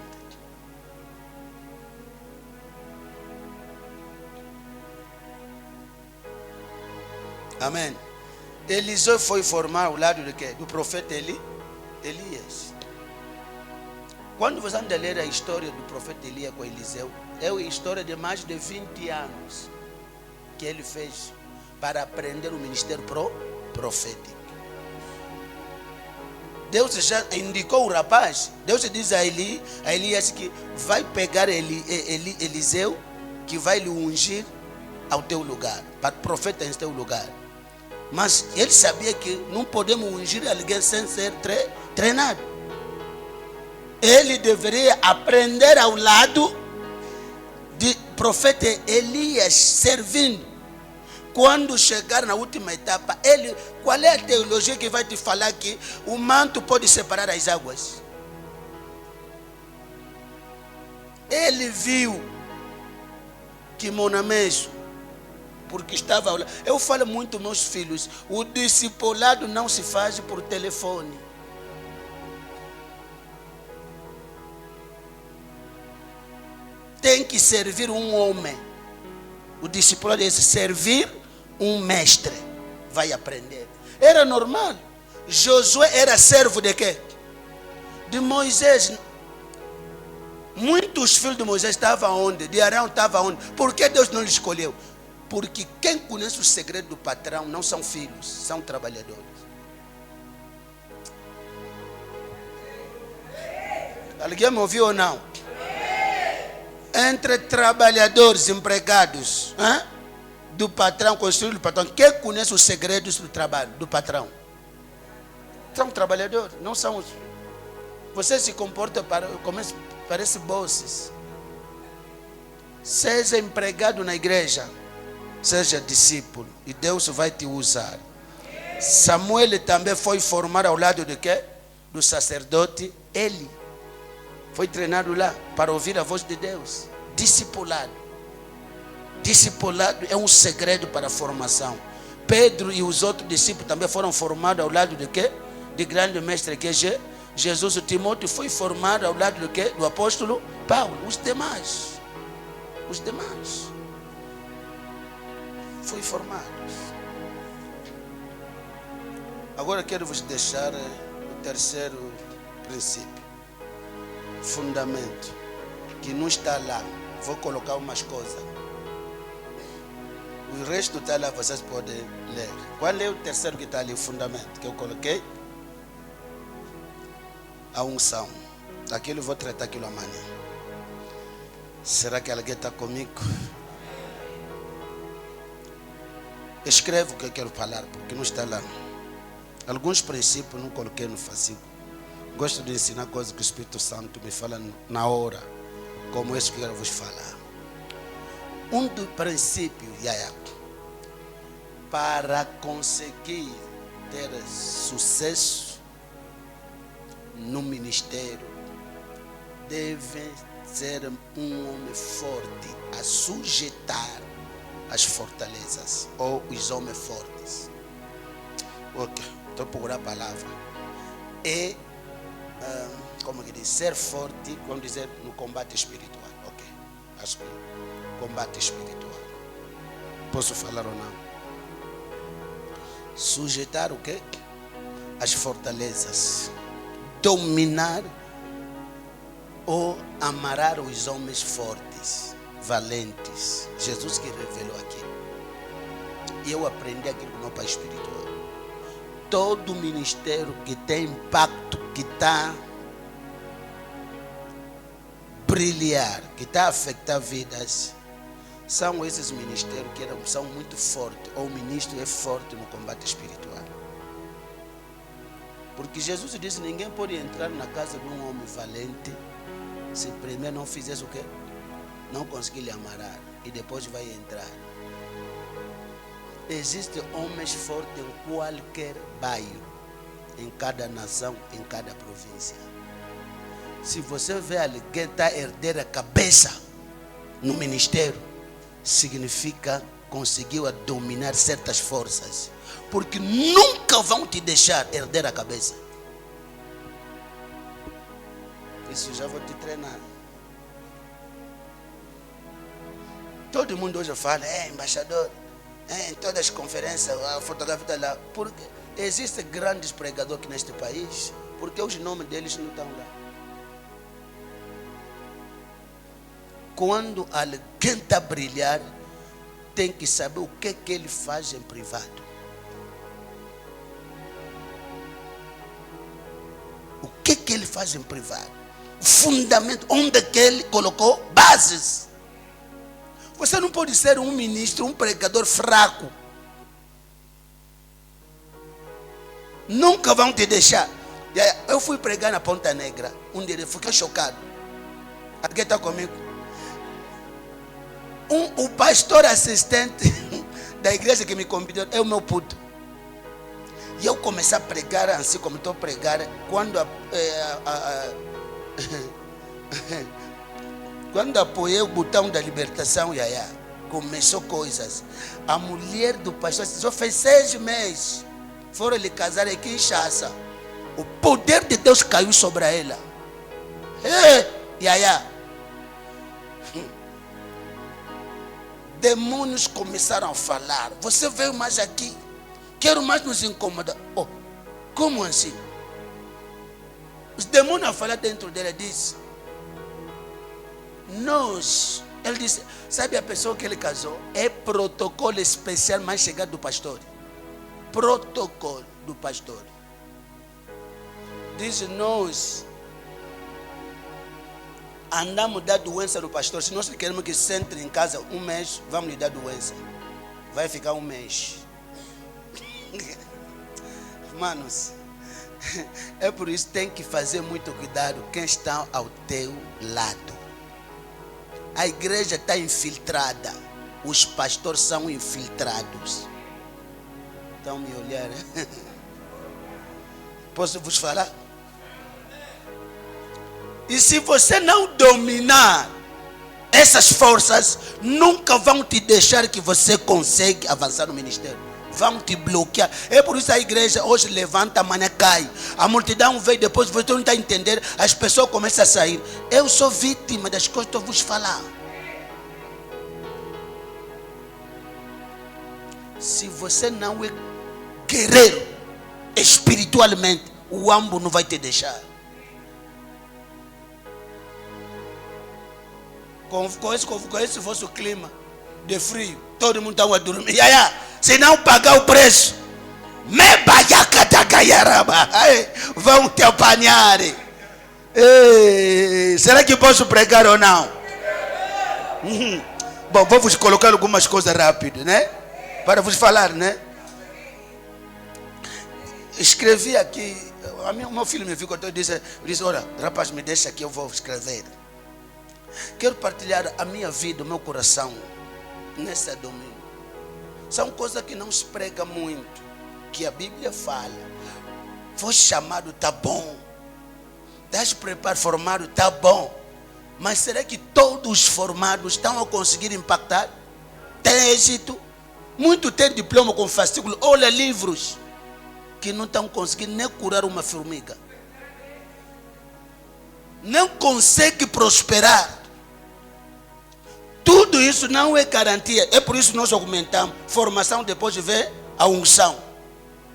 Speaker 1: Amém. Eliseu foi formar ao lado de quê? Do profeta Elias. Quando você anda a ler a história do profeta Elias com Eliseu, é a história de mais de 20 anos que ele fez para aprender o ministério profético. Deus já indicou o rapaz. Deus diz a Elias que vai pegar Eliseu, que vai lhe ungir ao teu lugar, para profeta em teu lugar. Mas ele sabia que não podemos ungir alguém sem ser treinado. Ele deveria aprender ao lado de profeta Elias, servindo. Quando chegar na última etapa, qual é a teologia que vai te falar que o manto pode separar as águas? Ele viu que Monameso, porque estava ao lado. Eu falo muito meus filhos, o discipulado não se faz por telefone. Tem que servir um homem. O discipulado é servir um mestre. Vai aprender. Era normal. Josué era servo de quê? De Moisés. Muitos filhos de Moisés estavam onde? De Arão estavam onde? Por que Deus não lhe escolheu? Porque quem conhece o segredo do patrão não são filhos, são trabalhadores. Alguém me ouviu ou não? Entre trabalhadores, empregados, do patrão, construído do patrão, quem conhece os segredos do trabalho, do patrão? São trabalhadores, não são os. Você se comporta parece bosses. Seja empregado na igreja, seja discípulo, e Deus vai te usar. Samuel também foi formado ao lado de quê? Do sacerdote Eli. Foi treinado lá para ouvir a voz de Deus. Discipulado. Discipulado é um segredo para a formação. Pedro e os outros discípulos também foram formados ao lado de quê? De grande mestre que é Jesus. O Timóteo foi formado ao lado de quê? Do apóstolo Paulo. Os demais foi formados. Agora quero vos deixar o terceiro princípio. Fundamento, que não está lá. Vou colocar umas coisas. O resto está lá, vocês podem ler. Qual é o terceiro que está ali, o fundamento que eu coloquei? A unção. Aquilo eu vou tratar aquilo amanhã. Será que alguém está comigo? Escreve o que eu quero falar, porque não está lá. Alguns princípios não coloquei no fascículo. Gosto de ensinar coisas que o Espírito Santo me fala na hora, como esse que eu quero vos falar. Um dos princípios, para conseguir ter sucesso no ministério, deve ser um homem forte a sujeitar as fortalezas ou os homens fortes. Ok, estou procurando a palavra. Como que diz? Ser forte, vamos dizer, no combate espiritual. Ok, acho que combate espiritual. Posso falar ou não? Sujeitar o quê? As fortalezas. Dominar ou amarrar os homens fortes, valentes. Jesus que revelou aqui. E eu aprendi aquilo com o meu pai espiritual. Todo ministério que tem impacto, que está brilhar, que está a afetar vidas, são esses ministérios que são muito fortes, ou o ministro é forte no combate espiritual. Porque Jesus disse, ninguém pode entrar na casa de um homem valente se primeiro não fizesse o quê? Não conseguir lhe amarrar, e depois vai entrar. Existem homens fortes em qualquer bairro, em cada nação, em cada província. Se você vê alguém está a herder a cabeça no ministério, significa conseguiu dominar certas forças, porque nunca vão te deixar herder a cabeça. Isso já vou te treinar. Todo mundo hoje fala, embaixador, Em todas as conferências, a fotografia está lá. Porque existem grandes pregadores aqui neste país, porque os nomes deles não estão lá. Quando alguém está a brilhar, tem que saber o que ele faz em privado. O que ele faz em privado. O fundamento, onde que ele colocou bases. Você não pode ser um ministro, um pregador fraco. Nunca vão te deixar. Eu fui pregar na Ponta Negra. Um dia eu fiquei chocado. Alguém está comigo? O pastor assistente da igreja que me convidou é o meu puto. E eu comecei a pregar assim como estou a pregar. Quando apoiei o botão da libertação, começou coisas. A mulher do pastor só fez 6 meses. Foram lhe casar aqui em Kinshasa. O poder de Deus caiu sobre ela. Demônios começaram a falar. Você veio mais aqui. Quero mais nos incomodar. Oh, como assim? Os demônios a falar dentro dela disse. Ele disse, sabe a pessoa que ele casou? É protocolo especial mais chegado do pastor. Protocolo do pastor. Diz, nós andamos a dar doença do pastor. Se nós queremos que se entre em casa 1 mês, vamos lhe dar doença. Vai ficar 1 mês. Manos, é por isso que tem que fazer muito cuidado quem está ao teu lado. A igreja está infiltrada. Os pastores são infiltrados. Estão me olhando? Posso vos falar? E se você não dominar essas forças, nunca vão te deixar que você consiga avançar no ministério. Vão te bloquear. É por isso a igreja hoje levanta, amanhã cai. A multidão veio, depois você não está a entender. As pessoas começam a sair. Eu sou vítima das coisas que eu vos falar. Se você não é guerreiro espiritualmente, o ambo não vai te deixar. Com esse vosso clima de frio, todo mundo está a dormir. Se não pagar o preço, vão te apanhar. Será que posso pregar ou não? Bom, vou vos colocar algumas coisas rápidas, né? Para vos falar, né? Escrevi aqui. O meu filho me viu quando eu disse, olha, rapaz, me deixa aqui, eu vou escrever. Quero partilhar a minha vida, o meu coração, nesse domingo. São coisas que não se prega muito, que a Bíblia fala. Foi chamado, tá bom. Estás preparado, formado, tá bom. Mas será que todos os formados estão a conseguir impactar? Tem êxito? Muito tem diploma com fascículo, olha livros, que não estão conseguindo nem curar uma formiga. Não consegue prosperar. Tudo isso não é garantia. É por isso que nós aumentamos formação depois de ver a unção.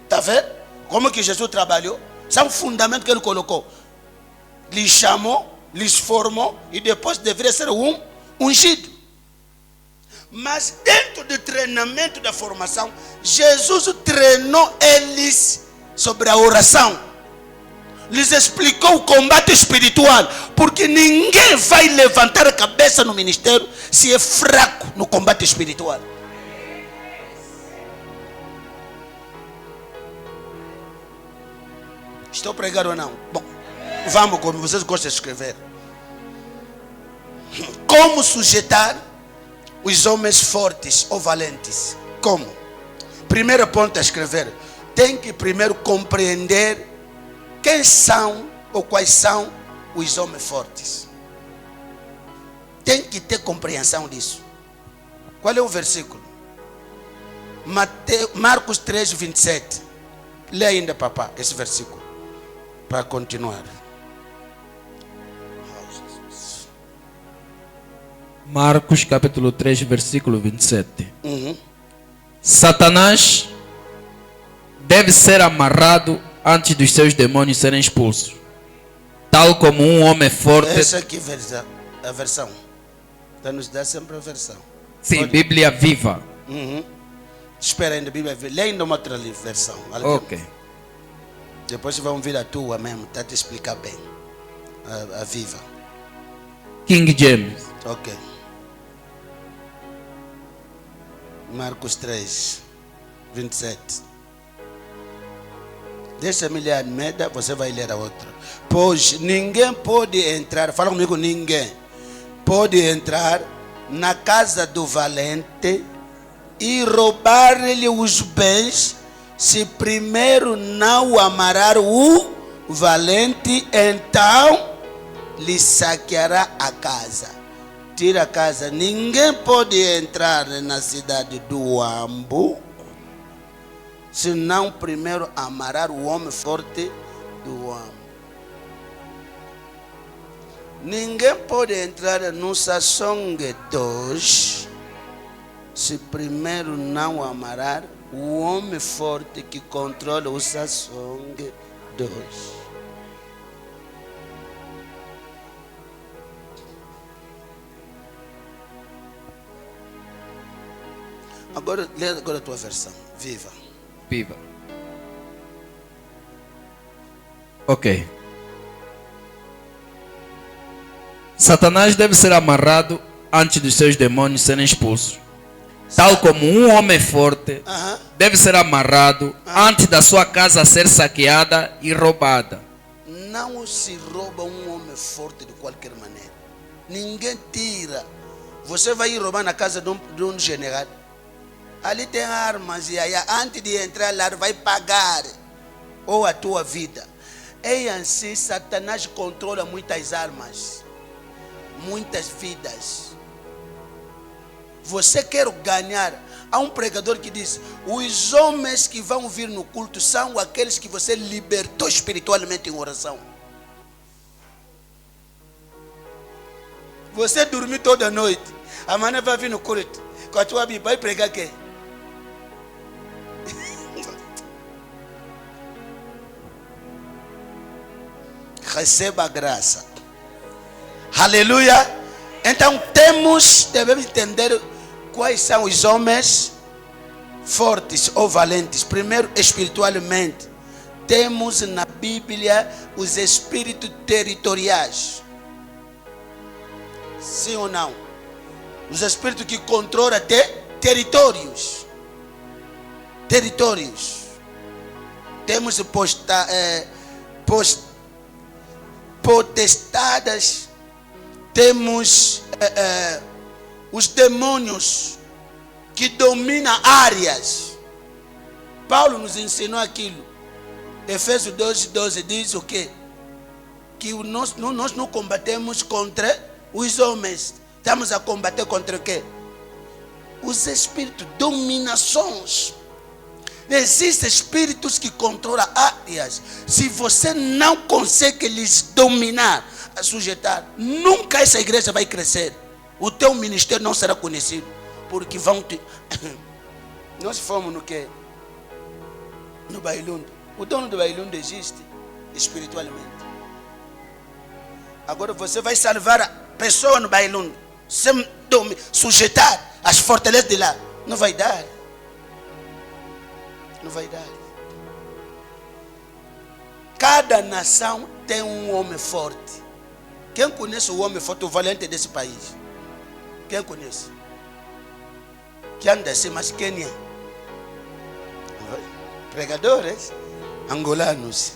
Speaker 1: Está vendo? Como que Jesus trabalhou? São fundamentos que ele colocou. Lhes chamou, lhes formou e depois deveria ser ungido. Mas dentro do treinamento da formação, Jesus treinou eles sobre a oração. Lhes explicou o combate espiritual, porque ninguém vai levantar a cabeça no ministério se é fraco no combate espiritual. Estou pregando ou não? Bom, vamos, como vocês gostam de escrever. Como sujeitar os homens fortes ou valentes? Como? Primeiro ponto a escrever. Tem que primeiro compreender quem são ou quais são os homens fortes. Tem que ter compreensão disso. Qual é o versículo? Marcos 3, 27. Lê ainda, papá, esse versículo, para continuar.
Speaker 3: Marcos capítulo 3, versículo 27. Satanás deve ser amarrado antes dos seus demônios serem expulsos. Tal como um homem forte.
Speaker 1: Essa aqui a versão. Então nos dá sempre a versão.
Speaker 3: Sim,
Speaker 1: Pode...
Speaker 3: Bíblia viva.
Speaker 1: Espera ainda, Bíblia viva. Lê ainda uma outra versão.
Speaker 3: Ok.
Speaker 1: Depois vamos vir a tua mesmo, tá te explicar bem. A viva.
Speaker 3: King James.
Speaker 1: Ok. Marcos 3, 27. Deixa-me ler a Almeida, você vai ler a outra. Pois ninguém pode entrar, fala comigo, ninguém pode entrar na casa do valente e roubar-lhe os bens, se primeiro não amarrar o valente, então lhe saqueará a casa. Tira a casa. Ninguém pode entrar na cidade do Ambo se não primeiro amarrar o homem forte do Ambo. Ninguém pode entrar no Sassongue 2 se primeiro não amarrar o homem forte que controla o Sassongue 2. Agora, lê agora a tua versão. Viva.
Speaker 3: Viva. Ok. Satanás deve ser amarrado antes dos seus demônios serem expulsos. Tal como um homem forte deve ser amarrado antes da sua casa ser saqueada e roubada.
Speaker 1: Não se rouba um homem forte de qualquer maneira. Ninguém tira. Você vai ir roubar na casa de um general. Ali tem armas e aí antes de entrar lá vai pagar ou a tua vida. E assim Satanás controla muitas armas, muitas vidas. Você quer ganhar? Há um pregador que diz: os homens que vão vir no culto são aqueles que você libertou espiritualmente em oração. Você dormiu toda noite, amanhã vai vir no culto com a tua Bíblia, vai pregar quem? Receba a graça. Aleluia. Então devemos entender quais são os homens fortes ou valentes. Primeiro, espiritualmente, temos na Bíblia os espíritos territoriais. Sim ou não? Os espíritos que controlam territórios. Territórios. Temos potestades, temos os demônios que dominam áreas. Paulo nos ensinou aquilo. Efésios 12 diz o quê? Que nós não combatemos contra os homens. Estamos a combater contra o quê? Os espíritos, dominações. Existem espíritos que controlam áreas. Se você não consegue lhes dominar, sujeitar, nunca essa igreja vai crescer. O teu ministério não será conhecido. Porque vão te... Nós fomos no quê? No Bailundo. O dono do Bailundo existe espiritualmente. Agora você vai salvar a pessoa no Bailundo sem sujeitar as fortalezas de lá. Não vai dar. Não vai dar. Cada nação tem um homem forte. Quem conhece o homem forte, o valente desse país? Quem conhece? Que anda assim, mas quem é? Pregadores angolanos.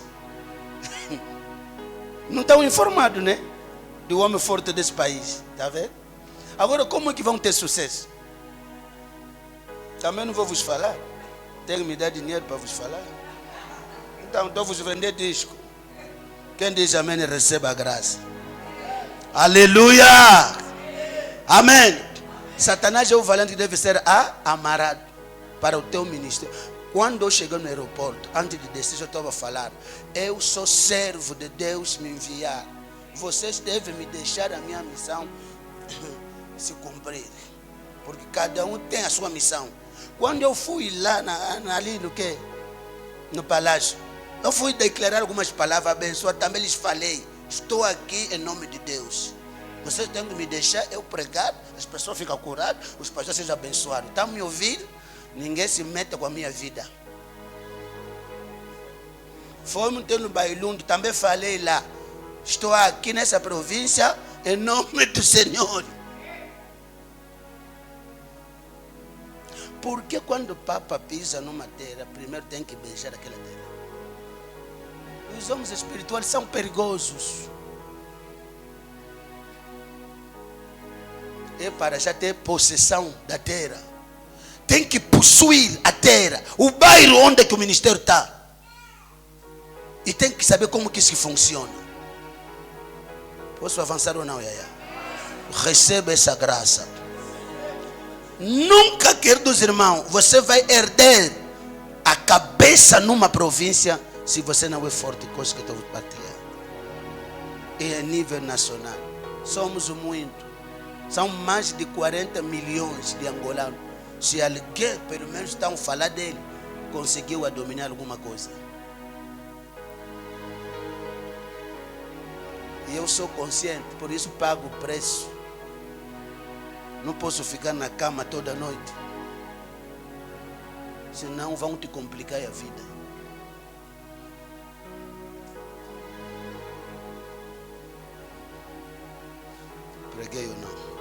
Speaker 1: Não estão informados, né? Do homem forte desse país. Está vendo? Agora, como é que vão ter sucesso? Também não vou vos falar. Tem que me dar dinheiro para vos falar. Então, estou vos vender disco. Quem diz amém, receba a graça. Aleluia! Amém! Satanás é o valente que deve ser amarrado para o teu ministério. Quando eu cheguei no aeroporto, antes de descer, eu estava a falar: eu sou servo de Deus me enviar. Vocês devem me deixar a minha missão se cumprir. Porque cada um tem a sua missão. Quando eu fui lá ali no palácio, eu fui declarar algumas palavras abençoadas, também lhes falei, estou aqui em nome de Deus. Vocês têm que me deixar eu pregar, as pessoas ficam curadas, os pastores sejam abençoados. Estão me ouvindo? Ninguém se mete com a minha vida. Fomos no Bailundo, também falei lá, estou aqui nessa província em nome do Senhor. Porque quando o Papa pisa numa terra, primeiro tem que beijar aquela terra. Os homens espirituais são perigosos. É para já ter possessão da terra. Tem que possuir a terra, o bairro onde é que o ministério está. E tem que saber como que isso funciona. Posso avançar ou não, Yaya? Receba essa graça. Nunca, queridos irmãos, você vai herder a cabeça numa província se você não é forte, coisa que eu estou partilhando. E a nível nacional, somos muito. São mais de 40 milhões de angolanos. Se alguém, pelo menos, estão a falar dele, conseguiu dominar alguma coisa. E eu sou consciente, por isso pago o preço. Não posso ficar na cama toda noite. Senão vão te complicar a vida. Preguei ou não?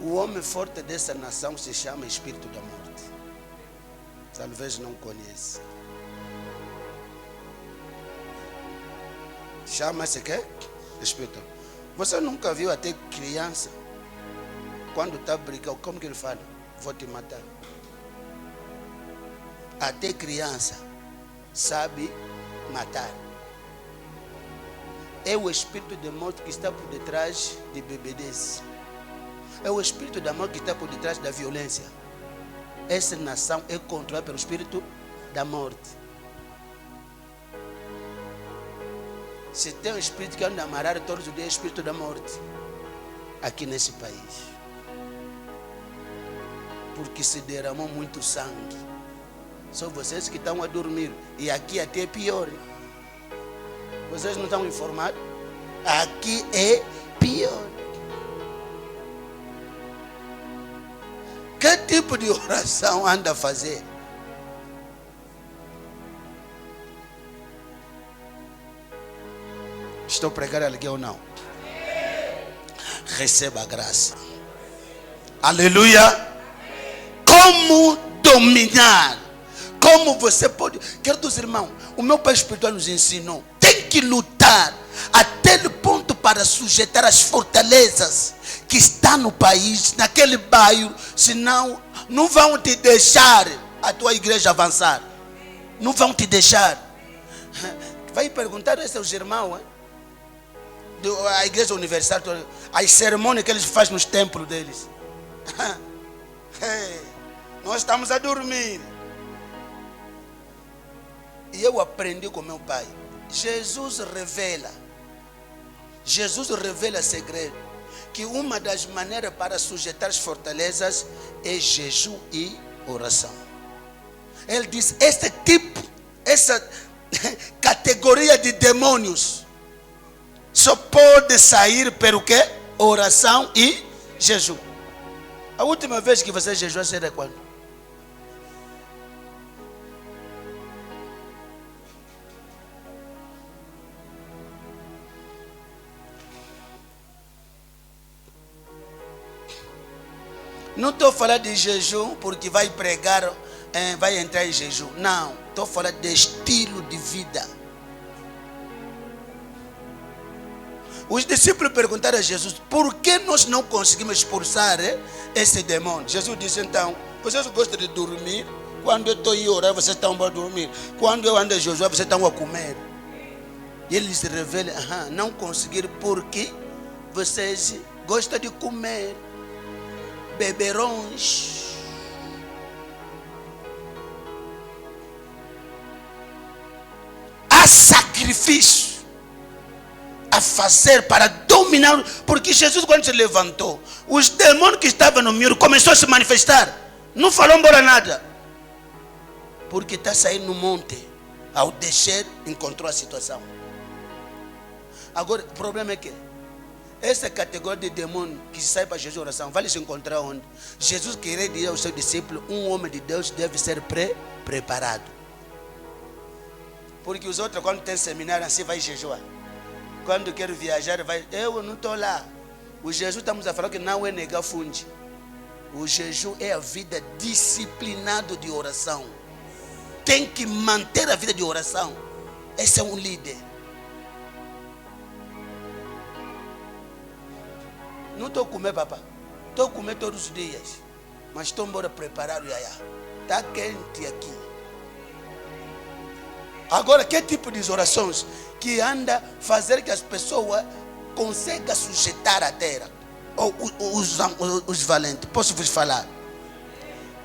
Speaker 1: O homem forte dessa nação se chama Espírito da Morte. Talvez não conheça. Chama-se que? Espírito. Você nunca viu até criança? Quando está brigando, como que ele fala? Vou te matar. Até criança sabe matar. É o espírito de morte que está por detrás de bebedez. É o espírito da morte que está por detrás da violência. Essa nação é controlada pelo espírito da morte. Se tem um espírito que anda a amarrar todos os dias, é o espírito da morte. Aqui nesse país. Porque se derramou muito sangue. São vocês que estão a dormir. E aqui até é pior. Vocês não estão informados? Aqui é pior. Que tipo de oração anda a fazer? Estou pregando alguém ou não? Receba a graça. Aleluia. Como dominar? Como você pode? Queridos irmãos, o meu pai espiritual nos ensinou. Tem que lutar até o ponto para sujeitar as fortalezas que está no país, naquele bairro, senão não vão te deixar a tua igreja avançar. Não vão te deixar. Vai perguntar a esses irmãos, a igreja universal, as cerimônias que eles fazem nos templos deles. Nós estamos a dormir. E eu aprendi com meu pai. Jesus revela segredo. Que uma das maneiras para sujeitar as fortalezas é jejum e oração. Ele diz, essa categoria de demônios só pode sair pelo quê? Oração e jejum. A última vez que você jejuou será quando? Não estou falando de jejum porque vai pregar, vai entrar em jejum. Não, estou falando de estilo de vida. Os discípulos perguntaram a Jesus, por que nós não conseguimos expulsar esse demônio? Jesus disse, então, vocês gostam de dormir? Quando eu estou a orar, vocês estão a dormir. Quando eu ando a jejuar, vocês estão a comer. E ele se revela, não conseguiram porque vocês gostam de comer. Beberões. Há sacrifício. a fazer para dominar. Porque Jesus, quando se levantou, os demônios que estavam no muro começaram a se manifestar. Não falou embora nada. Porque está saindo no monte. Ao descer, encontrou a situação. Agora, o problema é que essa categoria de demônio que sai para Jesus em oração, vai se encontrar onde? Jesus queria dizer aos seus discípulos: um homem de Deus deve ser preparado. Porque os outros, quando tem seminário assim, vai jejuar. Quando quer viajar, vai. Eu não estou lá. O jejum, estamos a falar que não é negar funde. O jejum é a vida disciplinada de oração. Tem que manter a vida de oração. Esse é um líder. Não estou comendo, papá. Estou comendo todos os dias. Mas estou embora preparar o Yaya. Está quente aqui. Agora, que tipo de orações que anda fazer que as pessoas consigam sujeitar a terra? Ou os valentes? Posso vos falar?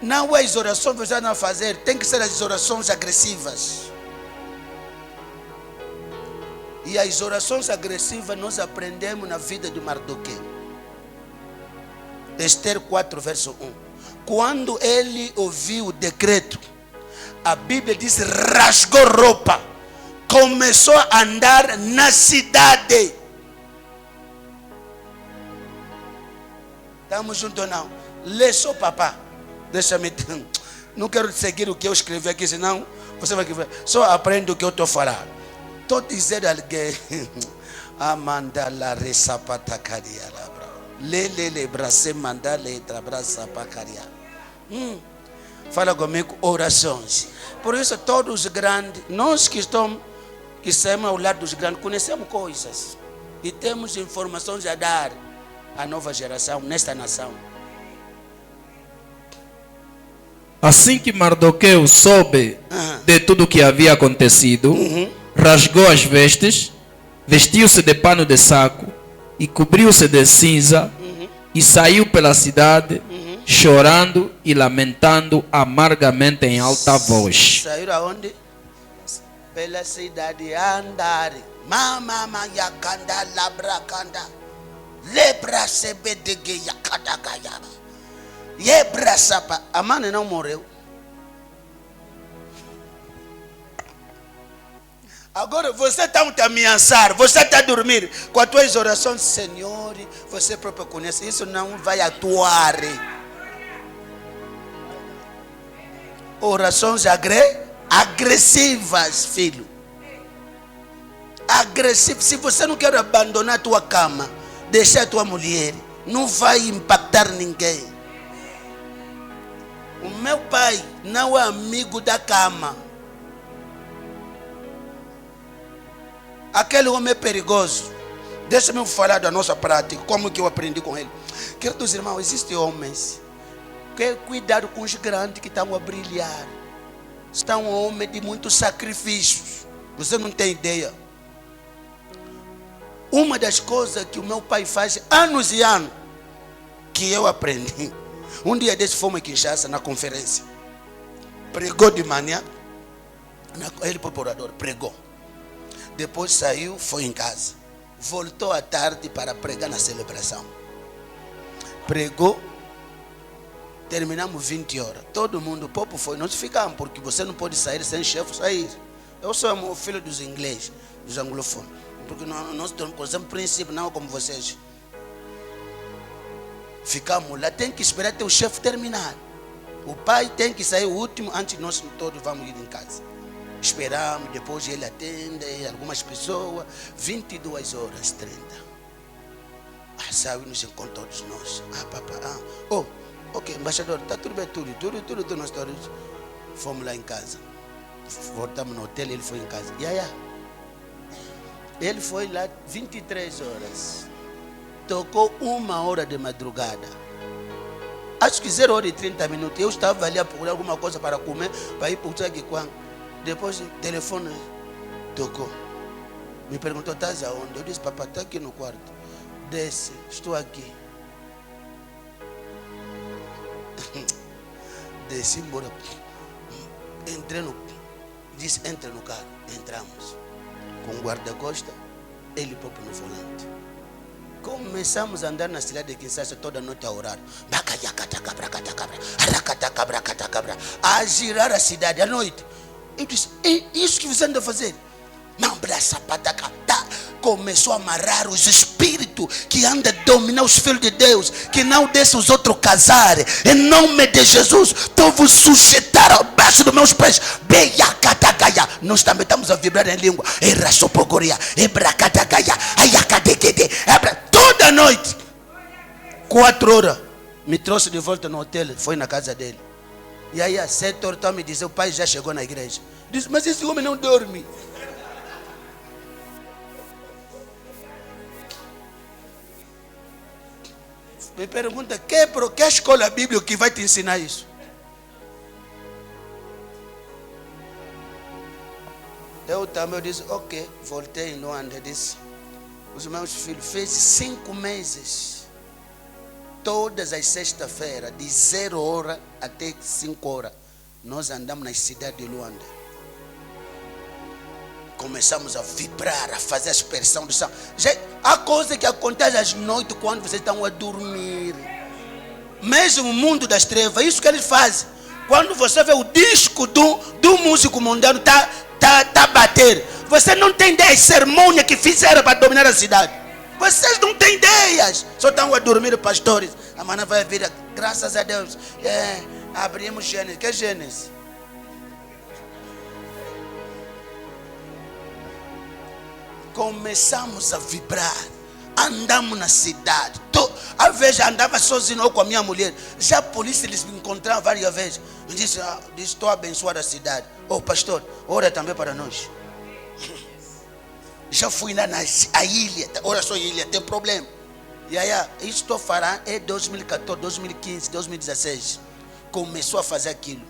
Speaker 1: Não é as orações que você anda a fazer. Tem que ser as orações agressivas. E as orações agressivas nós aprendemos na vida de Mardoqueu. Esther 4, verso 1. Quando ele ouviu o decreto, a Bíblia diz: rasgou roupa, começou a andar na cidade. Estamos juntos ou não? Lê só, papá. Deixa-me. Não quero seguir o que eu escrevi aqui, senão você vai escrever. Só aprende o que eu estou falando. Estou dizendo alguém. Amanda la resapatacaria la bra. Lele brase mandar letra brasa pacaria. Fala comigo, orações. Por isso todos os grandes, nós que estamos, que saímos ao lado dos grandes, conhecemos coisas e temos informações a dar à nova geração nesta nação.
Speaker 3: Assim que Mardoqueu soube de tudo o que havia acontecido, rasgou as vestes, vestiu-se de pano de saco e cobriu-se de cinza e saiu pela cidade, chorando e lamentando amargamente em alta voz.
Speaker 1: Saiu aonde? Pela cidade andar. Mama yakanda labracanda. Lebra sebedege yakada gayaba. Yebra sapa. A mãe não morreu. Agora você está a te ameaçar, você está a dormir com as tuas orações. Senhor, você próprio conhece, isso não vai atuar. Orações agressivas, filho. Agressivas. Se você não quer abandonar a tua cama, deixar a tua mulher, não vai impactar ninguém. O meu pai não é amigo da cama. Aquele homem é perigoso. Deixa-me falar da nossa prática, como que eu aprendi com ele. Queridos irmãos, existem homens que cuidado com os grandes que estão a brilhar. Estão homens de muitos sacrifícios. Você não tem ideia. Uma das coisas que o meu pai faz anos e anos, que eu aprendi. Um dia desse fomos em Kinshasa na conferência. Pregou de manhã. Ele procurador pregou. Depois saiu, foi em casa. Voltou à tarde para pregar na celebração. Pregou. Terminamos 20 horas. Todo mundo, o povo foi. Nós ficamos, porque você não pode sair sem chefe sair. Eu sou o filho dos ingleses, dos anglofones. Porque nós temos um princípio, não como vocês. Ficamos lá, tem que esperar até o chefe terminar. O pai tem que sair o último, antes nós todos vamos ir em casa. Esperamos, depois ele atende algumas pessoas. 22 horas 30. Saiu e nos encontrou todos nós. Papai, ok, embaixador, está tudo bem, tudo nós todos. Fomos lá em casa. Voltamos no hotel, ele foi em casa. Ele foi lá 23 horas. Tocou 1 hora de madrugada. Acho que 0 hora e 30 minutos. Eu estava ali a procurar alguma coisa para comer, para ir para o Tsaguiquan. Depois o telefone tocou. Me perguntou, estás aonde? Eu disse, papai, está aqui no quarto. Desce, estou aqui. Desci embora. Entrei no... Disse, entra no carro. Entramos. Com guarda-costa. ele próprio no volante. Começamos a andar na cidade de Kinshasa toda noite a orar. A girar a cidade à noite. Eu disse, é isso que você anda a fazer? Não, começou a amarrar os espíritos que andam a dominar os filhos de Deus, que não deixam os outros casarem. Em nome de Jesus, estou vos sujeitar abaixo dos meus pés. Nós também estamos a vibrar em língua. Toda noite, 4 horas, me trouxe de volta no hotel, foi na casa dele. E aí, às 7 horas, me dizendo, o pai já chegou na igreja. Disse, mas esse homem não dorme. Me pergunta, que escola bíblica que vai te ensinar isso? Eu também disse, ok, voltei em Luanda, disse, os meus filhos, fez 5 meses, todas as sextas-feiras, de 0 hora até 5 horas, nós andamos na cidade de Luanda. Começamos a vibrar, a fazer a expressão do sangue. Há coisa que acontece às noites quando vocês estão a dormir. Mesmo o mundo das trevas, isso que eles fazem. Quando você vê o disco do músico mundano tá a bater, você não tem ideia, cerimônia que fizeram para dominar a cidade. Vocês não têm ideias. Só estão a dormir, pastores. Amanhã vai vir, graças a Deus. Abrimos Gênesis. Que é Gênesis? Começamos a vibrar, andamos na cidade. Às vezes andava sozinho ou com a minha mulher. Já a polícia eles me encontraram várias vezes. Eu disse, estou a abençoar a cidade. Pastor, ora também para nós. Já fui lá na ilha, ora só ilha, tem problema. E aí, isso estou falando é 2014, 2015, 2016. Começou a fazer aquilo.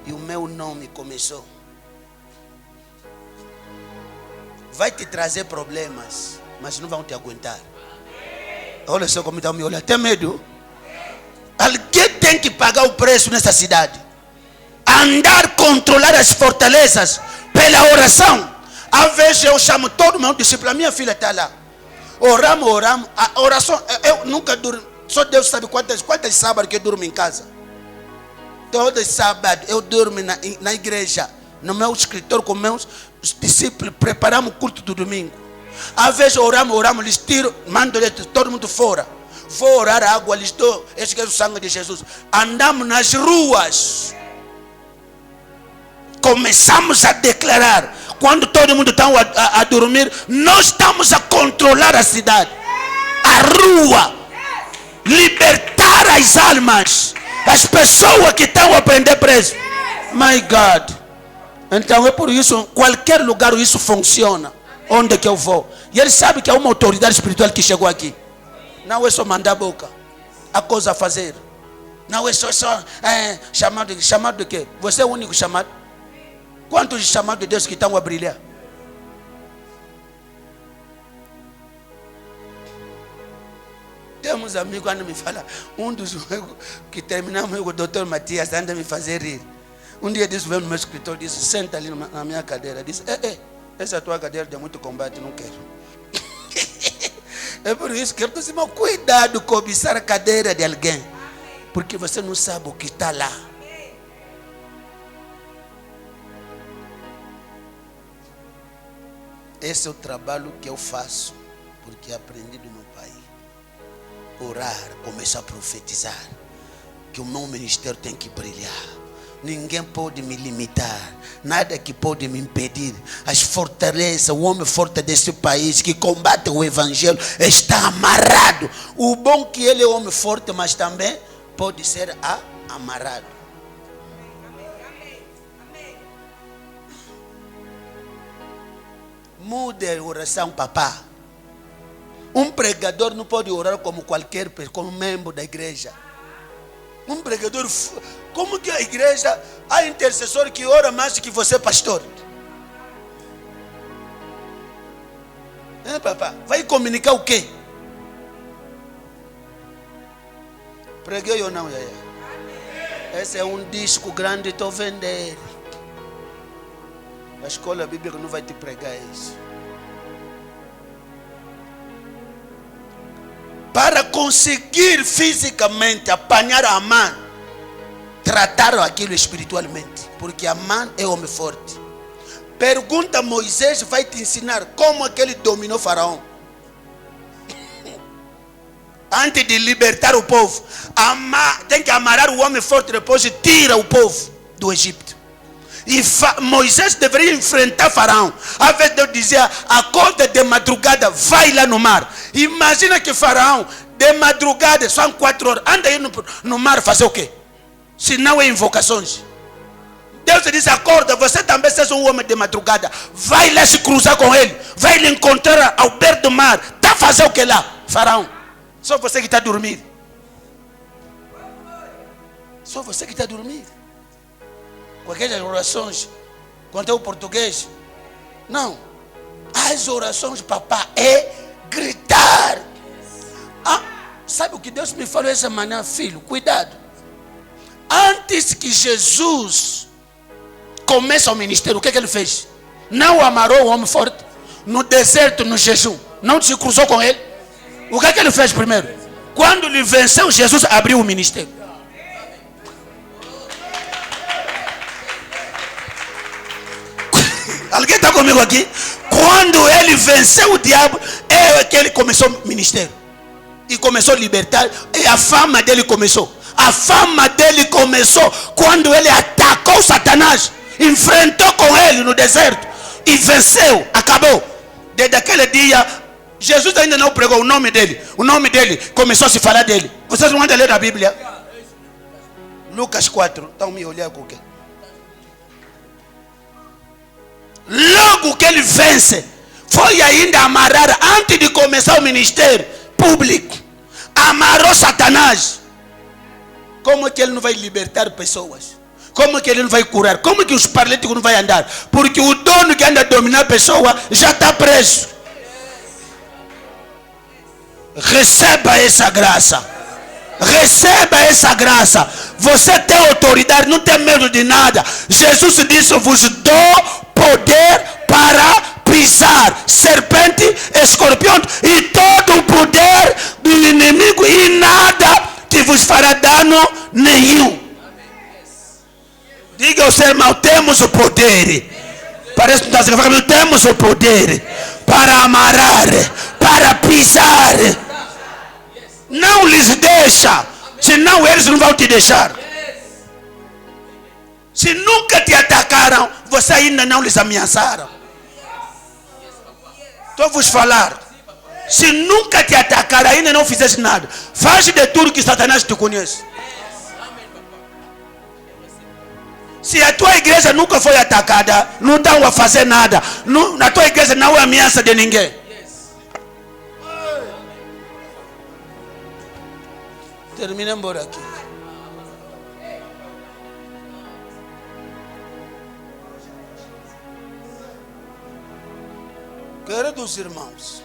Speaker 1: E o meu nome começou. Vai te trazer problemas, mas não vão te aguentar. Olha só como está me olhando. Tem medo? Alguém tem que pagar o preço nessa cidade. Andar, controlar as fortalezas pela oração. Às vezes eu chamo todo meu discípulo. A minha filha está lá. Oramos. A oração, eu nunca durmo. Só Deus sabe quantas sábados que eu durmo em casa. Todo sábado eu durmo na igreja. No meu escritório com meus discípulos, preparamos o culto do domingo. Às vezes oramos, eles tiram, mandam todo mundo fora. Vou orar a água, eles dão, esse é o sangue de Jesus. Andamos nas ruas. Começamos a declarar. Quando todo mundo está a dormir, nós estamos a controlar a cidade. A rua. Libertar as almas. As pessoas que estão a prender preso. My God. Então é por isso, qualquer lugar isso funciona. Onde que eu vou. E ele sabe que é uma autoridade espiritual que chegou aqui. Não é só mandar a boca. Há coisa a fazer. Não é só chamado de quê? Você é o único chamado. Quantos chamados de Deus que estão a brilhar? Temos amigos quando me fala. Um dos que terminamos com o doutor Matias anda a me fazer rir. Um dia disse, veio no meu escritório, disse, senta ali na minha cadeira. Disse, essa tua cadeira tem muito combate, não quero. É por isso que eu disse, mas cuidado com cobiçar a cadeira de alguém. Porque você não sabe o que está lá. Esse é o trabalho que eu faço, porque aprendi do meu pai. Orar, começar a profetizar, que o meu ministério tem que brilhar. Ninguém pode me limitar, nada que pode me impedir. As fortalezas, o homem forte desse país que combate o evangelho está amarrado. O bom que ele é homem forte, mas também pode ser amarrado. Mude a oração, papá. Um pregador não pode orar como qualquer pessoa, como membro da igreja. Um pregador, como que a igreja, há intercessor que ora mais que você, pastor? Papá, vai comunicar o quê? Preguei ou não, Yaya? Esse é um disco grande, estou vendendo. A escola bíblica não vai te pregar isso. conseguir fisicamente apanhar Amã, trataram aquilo espiritualmente, porque Amã é homem forte. Pergunta: Moisés vai te ensinar como aquele dominou Faraó. Antes de libertar o povo, tem que amarrar o homem forte, depois tira o povo do Egito. E Moisés deveria enfrentar Faraó. Às vezes Deus dizia: acorda de madrugada, vai lá no mar. Imagina que Faraó, de madrugada, são 4 horas, anda aí no mar fazer o quê? Se não é invocações. Deus disse: acorda, você também seja um homem de madrugada, vai lá se cruzar com ele, vai lhe encontrar ao pé do mar. Está a fazer o que lá, Faraó? Só você que está a dormir. Só você que está a dormir. Com aquelas orações, quando é o português. Não. As orações, papá, é gritar. Sabe o que Deus me falou essa manhã, filho? Cuidado. Antes que Jesus comece o ministério, o que ele fez? Não amarrou o homem forte no deserto, no jejum. Não se cruzou com ele. O que ele fez primeiro? Quando ele venceu, Jesus abriu o ministério. Alguém está comigo aqui? Quando ele venceu o diabo, é que ele começou o ministério. E começou a libertar. E a fama dele começou. A fama dele começou quando ele atacou Satanás. Enfrentou com ele no deserto. E venceu. Acabou. Desde aquele dia, Jesus ainda não pregou o nome dele. O nome dele começou a se falar dele. Vocês não andam a ler a Bíblia? Lucas 4. Estão me olhando com o quê? Logo que ele vence, foi ainda amarrar, antes de começar o ministério público, amarrou Satanás. Como é que ele não vai libertar pessoas? Como é que ele não vai curar? Como é que os paralíticos não vão andar? Porque o dono que anda a dominar a pessoa já está preso. Receba essa graça. Receba essa graça. Você tem autoridade, não tem medo de nada. Jesus disse: eu vos dou poder para pisar serpente, escorpião e todo o poder do inimigo, e nada que vos fará dano nenhum. Diga ao seu irmão: temos o poder. Parece que está falando: temos o poder para amarrar, para pisar. Não lhes deixa, senão eles não vão te deixar. Se nunca te atacaram, você ainda não lhes ameaçaram. Estou a vos falar. Se nunca te atacaram, ainda não fizeste nada. Faz de tudo que Satanás te conhece. Se a tua igreja nunca foi atacada, não estão a fazer nada. Na tua igreja não é ameaça de ninguém. Terminamos por aqui. Queridos irmãos,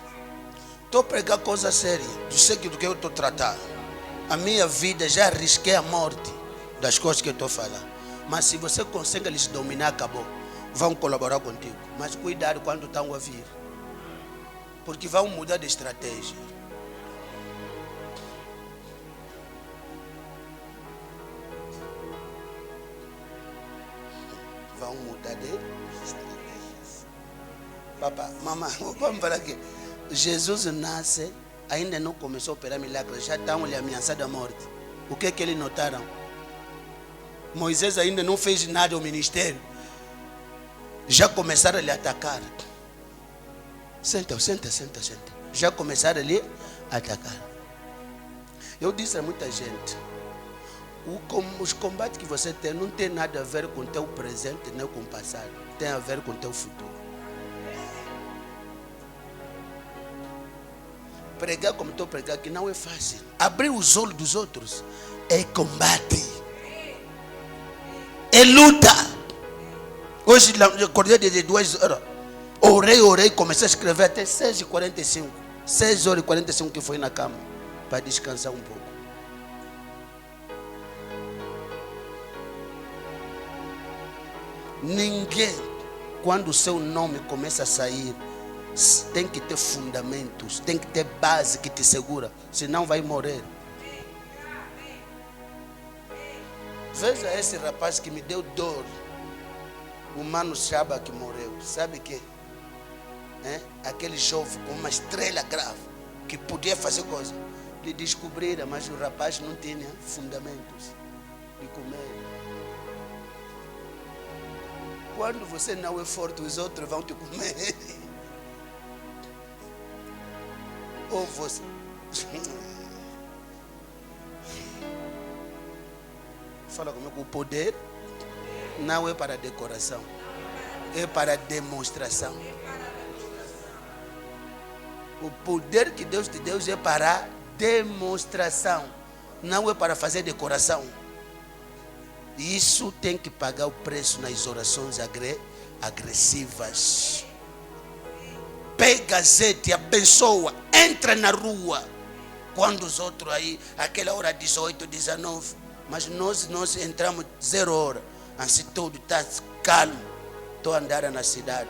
Speaker 1: estou a pregar coisa séria. Eu sei do que eu estou tratando. A minha vida, já arrisquei a morte das coisas que eu estou falando. Mas se você consegue lhes dominar, acabou. Vão colaborar contigo. Mas cuidado quando estão a vir. Porque vão mudar de estratégia. Vão mudar de estratégias. Papá, mamãe, vamos falar aqui. Jesus nasce, ainda não começou a operar milagres, já estão lhe ameaçando a morte. O que é que eles notaram? Moisés ainda não fez nada ao ministério. Já começaram a lhe atacar. Senta. Já começaram a lhe atacar. Eu disse a muita gente: os combates que você tem não tem nada a ver com o teu presente nem com o passado. Tem a ver com o teu futuro. Pregar como estou pregando aqui não é fácil. Abrir os olhos dos outros é combate. É luta. Hoje eu acordei de 2 horas. Orei, comecei a escrever até 6h45. 6h45 que foi na cama para descansar um pouco. Ninguém, quando o seu nome começa a sair tem que ter fundamentos, tem que ter base que te segura, senão vai morrer. Veja esse rapaz que me deu dor, o Mano Chaba que morreu, sabe que? Aquele jovem com uma estrela grave, que podia fazer coisa. Lhe descobriram, mas o rapaz não tinha fundamentos de comer. Quando você não é forte, os outros vão te comer. Ou você. Fala comigo, o poder não é para decoração, é para demonstração. O poder que Deus te deu é para demonstração, não é para fazer decoração. Isso tem que pagar o preço nas orações agressivas. Pega azeite, abençoa, entra na rua. Quando os outros aí, aquela hora 18, 19, mas nós entramos 0 hora. Assim todo está calmo. Estou andando na cidade.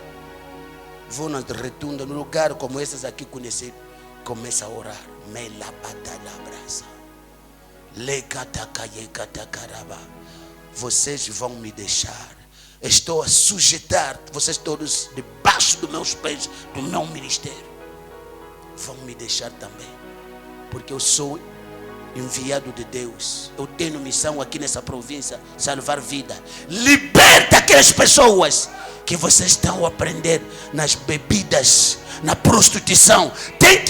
Speaker 1: Vou na retunda, no lugar como esses aqui conhecidos. Começa a orar. Vocês vão me deixar. Estou a sujeitar vocês todos debaixo dos meus pés, do meu ministério. Vão me deixar também, porque eu sou enviado de Deus. Eu tenho missão aqui nessa província, salvar vida. Liberta aquelas pessoas que vocês estão a aprender nas bebidas, na prostituição. Tem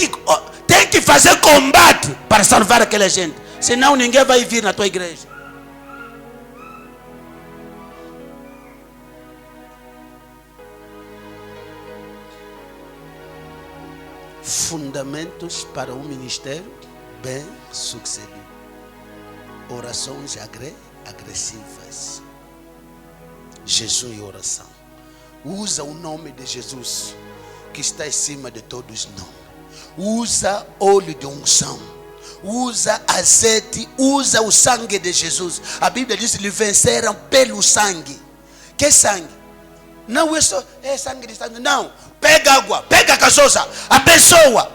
Speaker 1: que fazer combate para salvar aquela gente, senão ninguém vai vir na tua igreja. Fundamentos para um ministério bem sucedido. Orações agressivas. Jejum e oração. Usa o nome de Jesus, que está acima de todos os nomes. Usa óleo de unção. Usa azeite. Usa o sangue de Jesus. A Bíblia diz que lhe venceram pelo sangue. Que sangue? Não é só sangue de sangue, não. Pega água, pega a cachoça, abençoa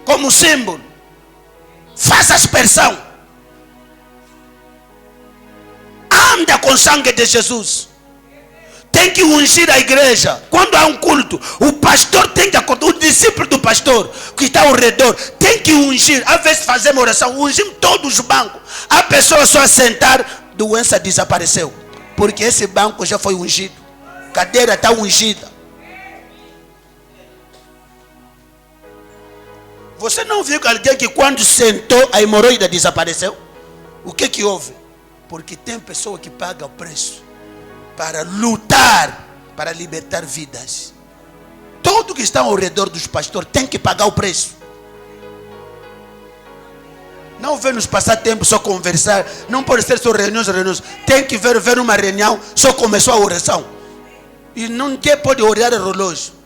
Speaker 1: como símbolo. Faça aspersão. Anda com o sangue de Jesus. Tem que ungir a igreja. Quando há um culto, o pastor tem que acordar, o discípulo do pastor que está ao redor tem que ungir. Às vezes fazemos oração, ungimos todos os bancos. A pessoa só sentar, doença desapareceu, porque esse banco já foi ungido. Cadeira está ungida. Você não viu alguém que quando sentou a hemorroida desapareceu? O que houve? Porque tem pessoa que paga o preço para lutar, para libertar vidas. Todo que está ao redor dos pastores tem que pagar o preço. Não vem nos passar tempo só conversar. Não pode ser só reuniões. Tem que ver uma reunião, só começou a oração. E ninguém pode orar o relógio.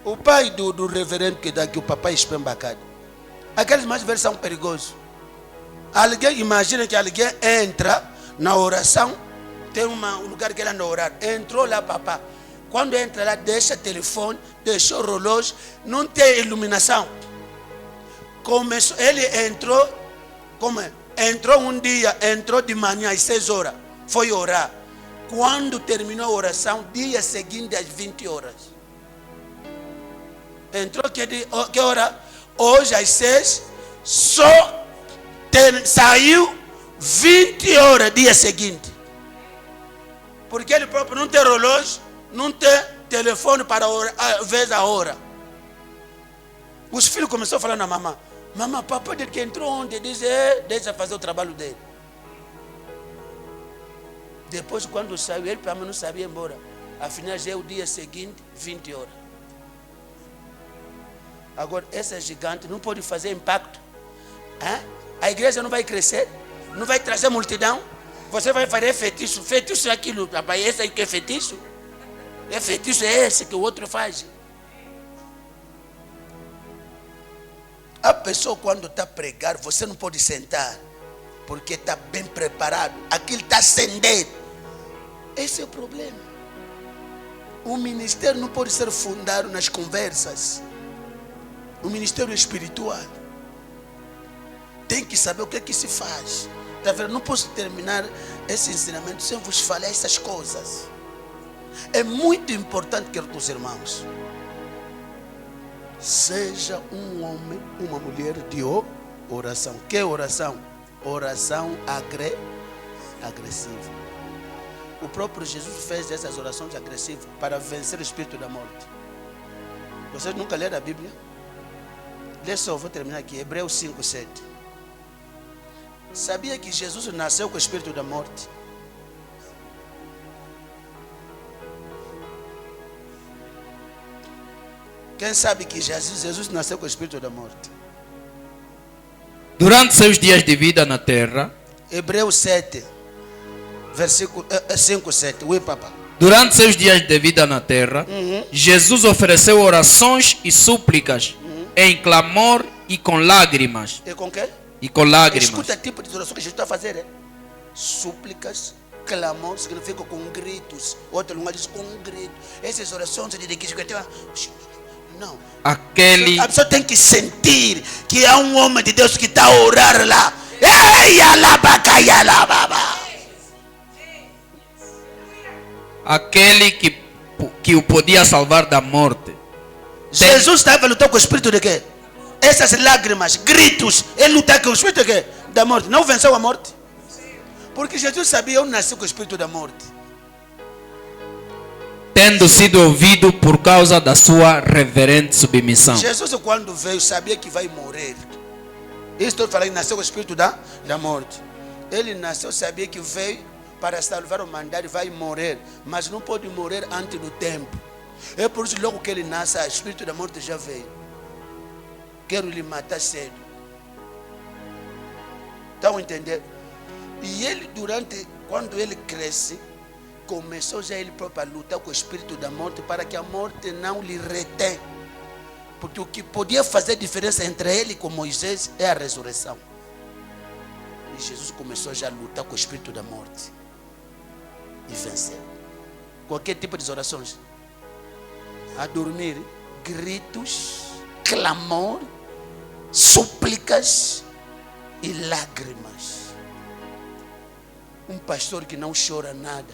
Speaker 1: O pai do reverendo que dá aqui, o papai Espembacado, aqueles mais velhos são perigosos. Alguém, imagina que alguém entra na oração, tem um lugar que ele anda a orar. Entrou lá, papá. Quando entra lá, deixa o telefone, deixa o relógio, não tem iluminação. Começou, ele entrou, entrou um dia, entrou de manhã às 6 horas, foi orar. Quando terminou a oração, dia seguinte às 20 horas. Entrou que hora? Hoje às 6, só saiu 20 horas dia seguinte. Porque ele próprio não tem relógio, não tem telefone para ver a hora. Os filhos começaram a falar na mamãe: mamãe, papai dele que entrou ontem, diz, deixa fazer o trabalho dele. Depois quando saiu, ele para mim não sabia ir embora. Afinal já é o dia seguinte, 20 horas. Agora, essa gigante não pode fazer impacto. A igreja não vai crescer, não vai trazer multidão. Você vai fazer feitiço. Feitiço é aquilo, rapaz. Esse aí que é feitiço? É feitiço, é esse que o outro faz. A pessoa quando está a pregar, você não pode sentar, porque está bem preparado. Aquilo está acendendo. Esse é o problema. O ministério não pode ser fundado nas conversas. O ministério espiritual tem que saber o que é que se faz. Tá vendo? Não posso terminar esse ensinamento sem vos falar essas coisas. É muito importante, queridos irmãos, seja um homem, uma mulher de oração. Que é oração? Oração agressiva. O próprio Jesus fez essas orações agressivas para vencer o espírito da morte. Vocês nunca leram a Bíblia? Lê só, vou terminar aqui. Hebreus 5:7. Sabia que Jesus nasceu com o espírito da morte? Quem sabe que Jesus nasceu com o espírito da morte?
Speaker 3: Durante seus dias de vida na terra,
Speaker 1: Hebreus 7, versículo 5:7. Ui, papá.
Speaker 3: durante seus dias de vida na terra, Jesus ofereceu orações e súplicas em clamor e com lágrimas.
Speaker 1: E com quê?
Speaker 3: E com lágrimas.
Speaker 1: Escuta o tipo de oração que Jesus está a fazer. É? Súplicas, clamor, significa com gritos. Outra língua diz com grito. Essas orações de que não.
Speaker 3: Aquele
Speaker 1: A pessoa tem que sentir que há um homem de Deus que está a orar lá. Ei, alabacaia, alababa.
Speaker 3: aquele que o podia salvar da morte.
Speaker 1: Jesus estava lutando com o espírito de quê? Essas lágrimas, gritos, ele lutava com o espírito de quê? Da morte. Não venceu a morte? Porque Jesus sabia, eu nasci com o espírito da morte.
Speaker 3: Tendo sido ouvido por causa da sua reverente submissão.
Speaker 1: Jesus, quando veio, sabia que vai morrer. Isso estou falando, nasceu com o espírito da morte. Ele nasceu, sabia que veio para salvar o humanidade, vai morrer. Mas não pode morrer antes do tempo. É por isso que logo que ele nasce, o espírito da morte já veio. Quero lhe matar cedo. Estão entendendo? E ele, quando ele cresce, começou já ele próprio a lutar com o espírito da morte para que a morte não lhe retém. Porque o que podia fazer diferença entre ele e Moisés é a ressurreição. E Jesus começou já a lutar com o espírito da morte. E venceu. Qualquer tipo de orações. A dormir, gritos, clamor, súplicas e lágrimas. Um pastor que não chora nada,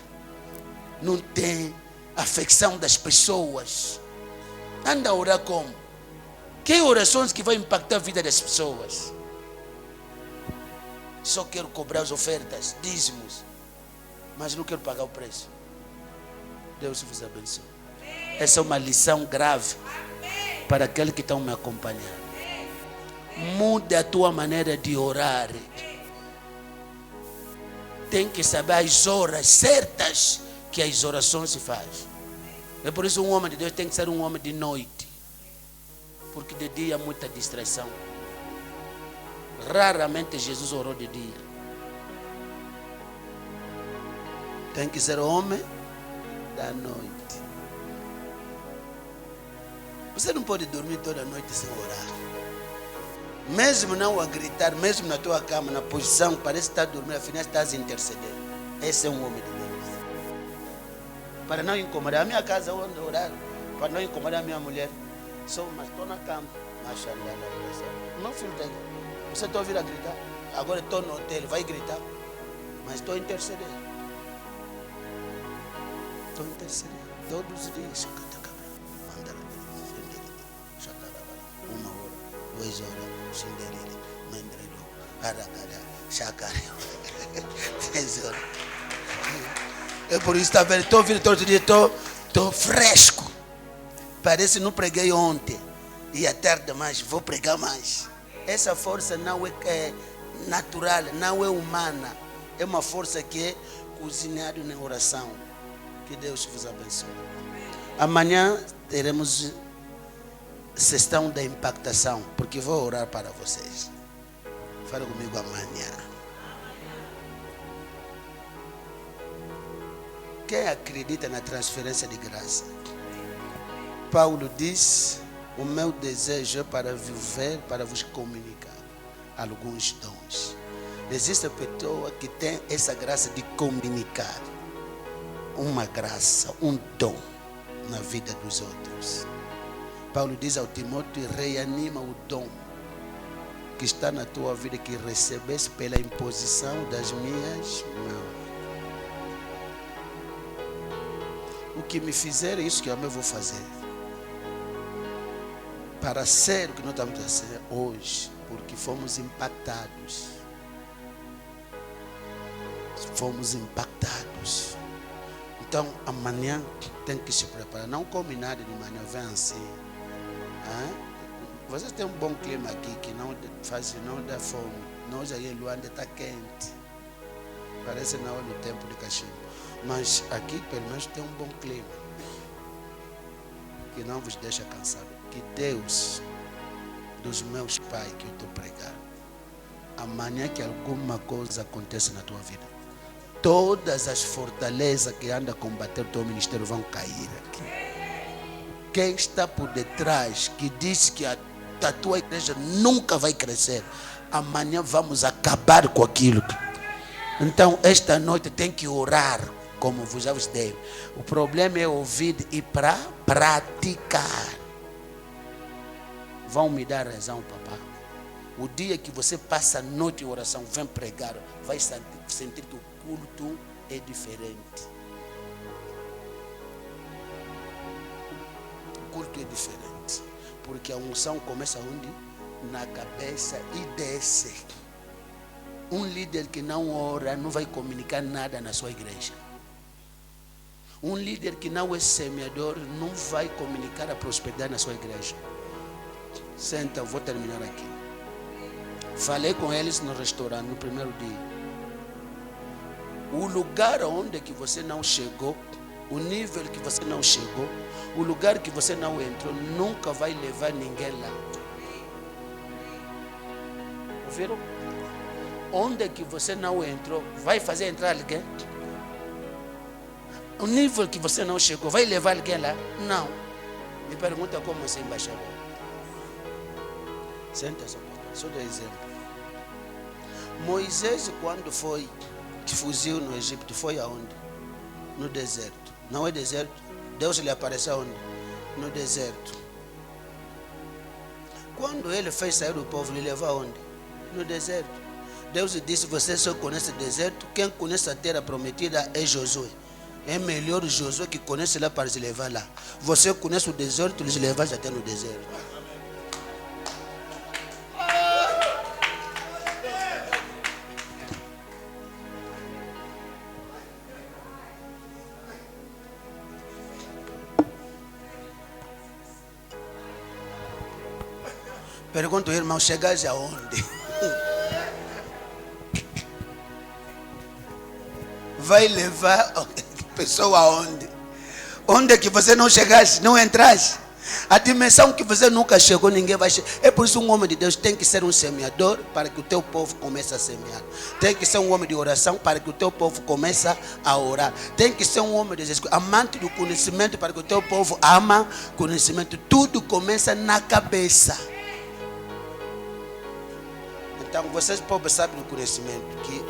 Speaker 1: não tem afecção das pessoas, anda a orar como? Que orações que vão impactar a vida das pessoas? Só quero cobrar as ofertas, dízimos, mas não quero pagar o preço. Deus vos abençoe. Essa é uma lição grave para aqueles que estão me acompanhando. Muda a tua maneira de orar. Tem que saber as horas certas que as orações se fazem. É por isso um homem de Deus tem que ser um homem de noite. Porque de dia há muita distração. Raramente Jesus orou de dia. Tem que ser homem da noite. Você não pode dormir toda noite sem orar. Mesmo não a gritar, mesmo na tua cama, na posição, parece estar dormindo, afinal estás intercedendo. Esse é um homem de Deus. Para não incomodar a minha casa, onde orar, para não incomodar a minha mulher. Mas estou na cama. Meu filho tem. Você está ouvindo a gritar? Agora estou no hotel, vai gritar. Mas estou intercedendo. Estou intercedendo todos os dias. 1 hora, 2 horas, Cinderela, Mendrelo, Aragada, Chacare, 3 horas. É por isso que estou ouvindo todo dia, estou fresco. Parece que não preguei ontem. E à tarde mais, vou pregar mais. Essa força não é natural, não é humana. É uma força que é cozinhada na oração. Que Deus vos abençoe. Amanhã teremos sessão da impactação, porque vou orar para vocês. Fala comigo amanhã. Quem acredita na transferência de graça? Paulo diz: o meu desejo é para viver, para vos comunicar alguns dons. Existe pessoa que tem essa graça de comunicar. Uma graça, um dom. na vida dos outros. Paulo diz ao Timóteo: reanima o dom que está na tua vida, que recebeste pela imposição das minhas mãos. O que me fizer, isso que eu vou fazer. Para ser o que nós estamos a ser hoje, porque fomos impactados. Fomos impactados. Então, amanhã tem que se preparar. Não come nada de manhã, vem assim. Vocês têm um bom clima aqui, que não faz, não dá fome. Nós aí em Luanda está quente. Parece na hora do tempo de cachimbo. Mas aqui, pelo menos, tem um bom clima, que não vos deixa cansado. Que Deus, dos meus pais que eu estou pregando, amanhã que alguma coisa aconteça na tua vida, todas as fortalezas que anda a combater o teu ministério vão cair aqui. Quem está por detrás, que diz que a tua igreja nunca vai crescer, amanhã vamos acabar com aquilo. Então, esta noite tem que orar, como já vos dei. O problema é ouvir e para praticar. Vão me dar razão, papá. O dia que você passa a noite em oração, vem pregar, vai sentir que o culto é diferente. O culto é diferente. Porque a unção começa onde? Na cabeça e desce. Um líder que não ora não vai comunicar nada na sua igreja. Um líder que não é semeador não vai comunicar a prosperidade na sua igreja. Senta, eu vou terminar aqui. Falei com eles no restaurante no primeiro dia. O lugar onde que você não chegou, o nível que você não chegou, o lugar que você não entrou, nunca vai levar ninguém lá. Ouviram? Onde que você não entrou, vai fazer entrar alguém? O nível que você não chegou, vai levar alguém lá? Não. Me pergunta como você é embaixador. Senta só do exemplo. Moisés, quando foi, que fugiu no Egito, foi aonde? No deserto. Não é deserto? Deus lhe apareceu onde? No deserto. Quando ele fez sair o povo, ele levou aonde? No deserto. Deus disse: você só conhece o deserto, quem conhece a terra prometida é Josué. É melhor o Josué que conhece lá para se levar lá. Você conhece o deserto, eles levam até no deserto. Pergunto, irmão, chegaste aonde? Vai levar a pessoa aonde? Onde é que você não chegaste, não entraste? A dimensão que você nunca chegou, ninguém vai chegar. É por isso um homem de Deus tem que ser um semeador para que o teu povo comece a semear. Tem que ser um homem de oração para que o teu povo comece a orar. Tem que ser um homem de Jesus, amante do conhecimento para que o teu povo ama conhecimento. Tudo começa na cabeça. Então vocês pobres sabem do conhecimento que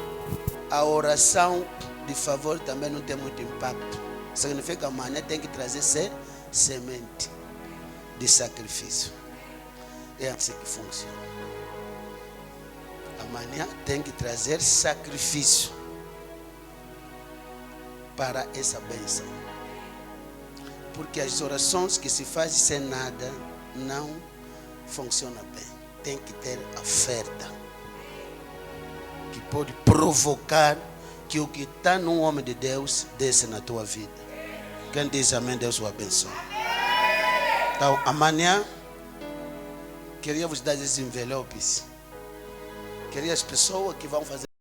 Speaker 1: a oração de favor também não tem muito impacto. Significa que amanhã tem que trazer semente de sacrifício. É assim que funciona. Amanhã tem que trazer sacrifício para essa bênção. Porque as orações que se fazem sem nada não funcionam bem. Tem que ter oferta que pode provocar que o que está num homem de Deus desce na tua vida. Quem diz amém, Deus o abençoe. Então, amanhã, queria vos dar esses envelopes. Queria as pessoas que vão fazer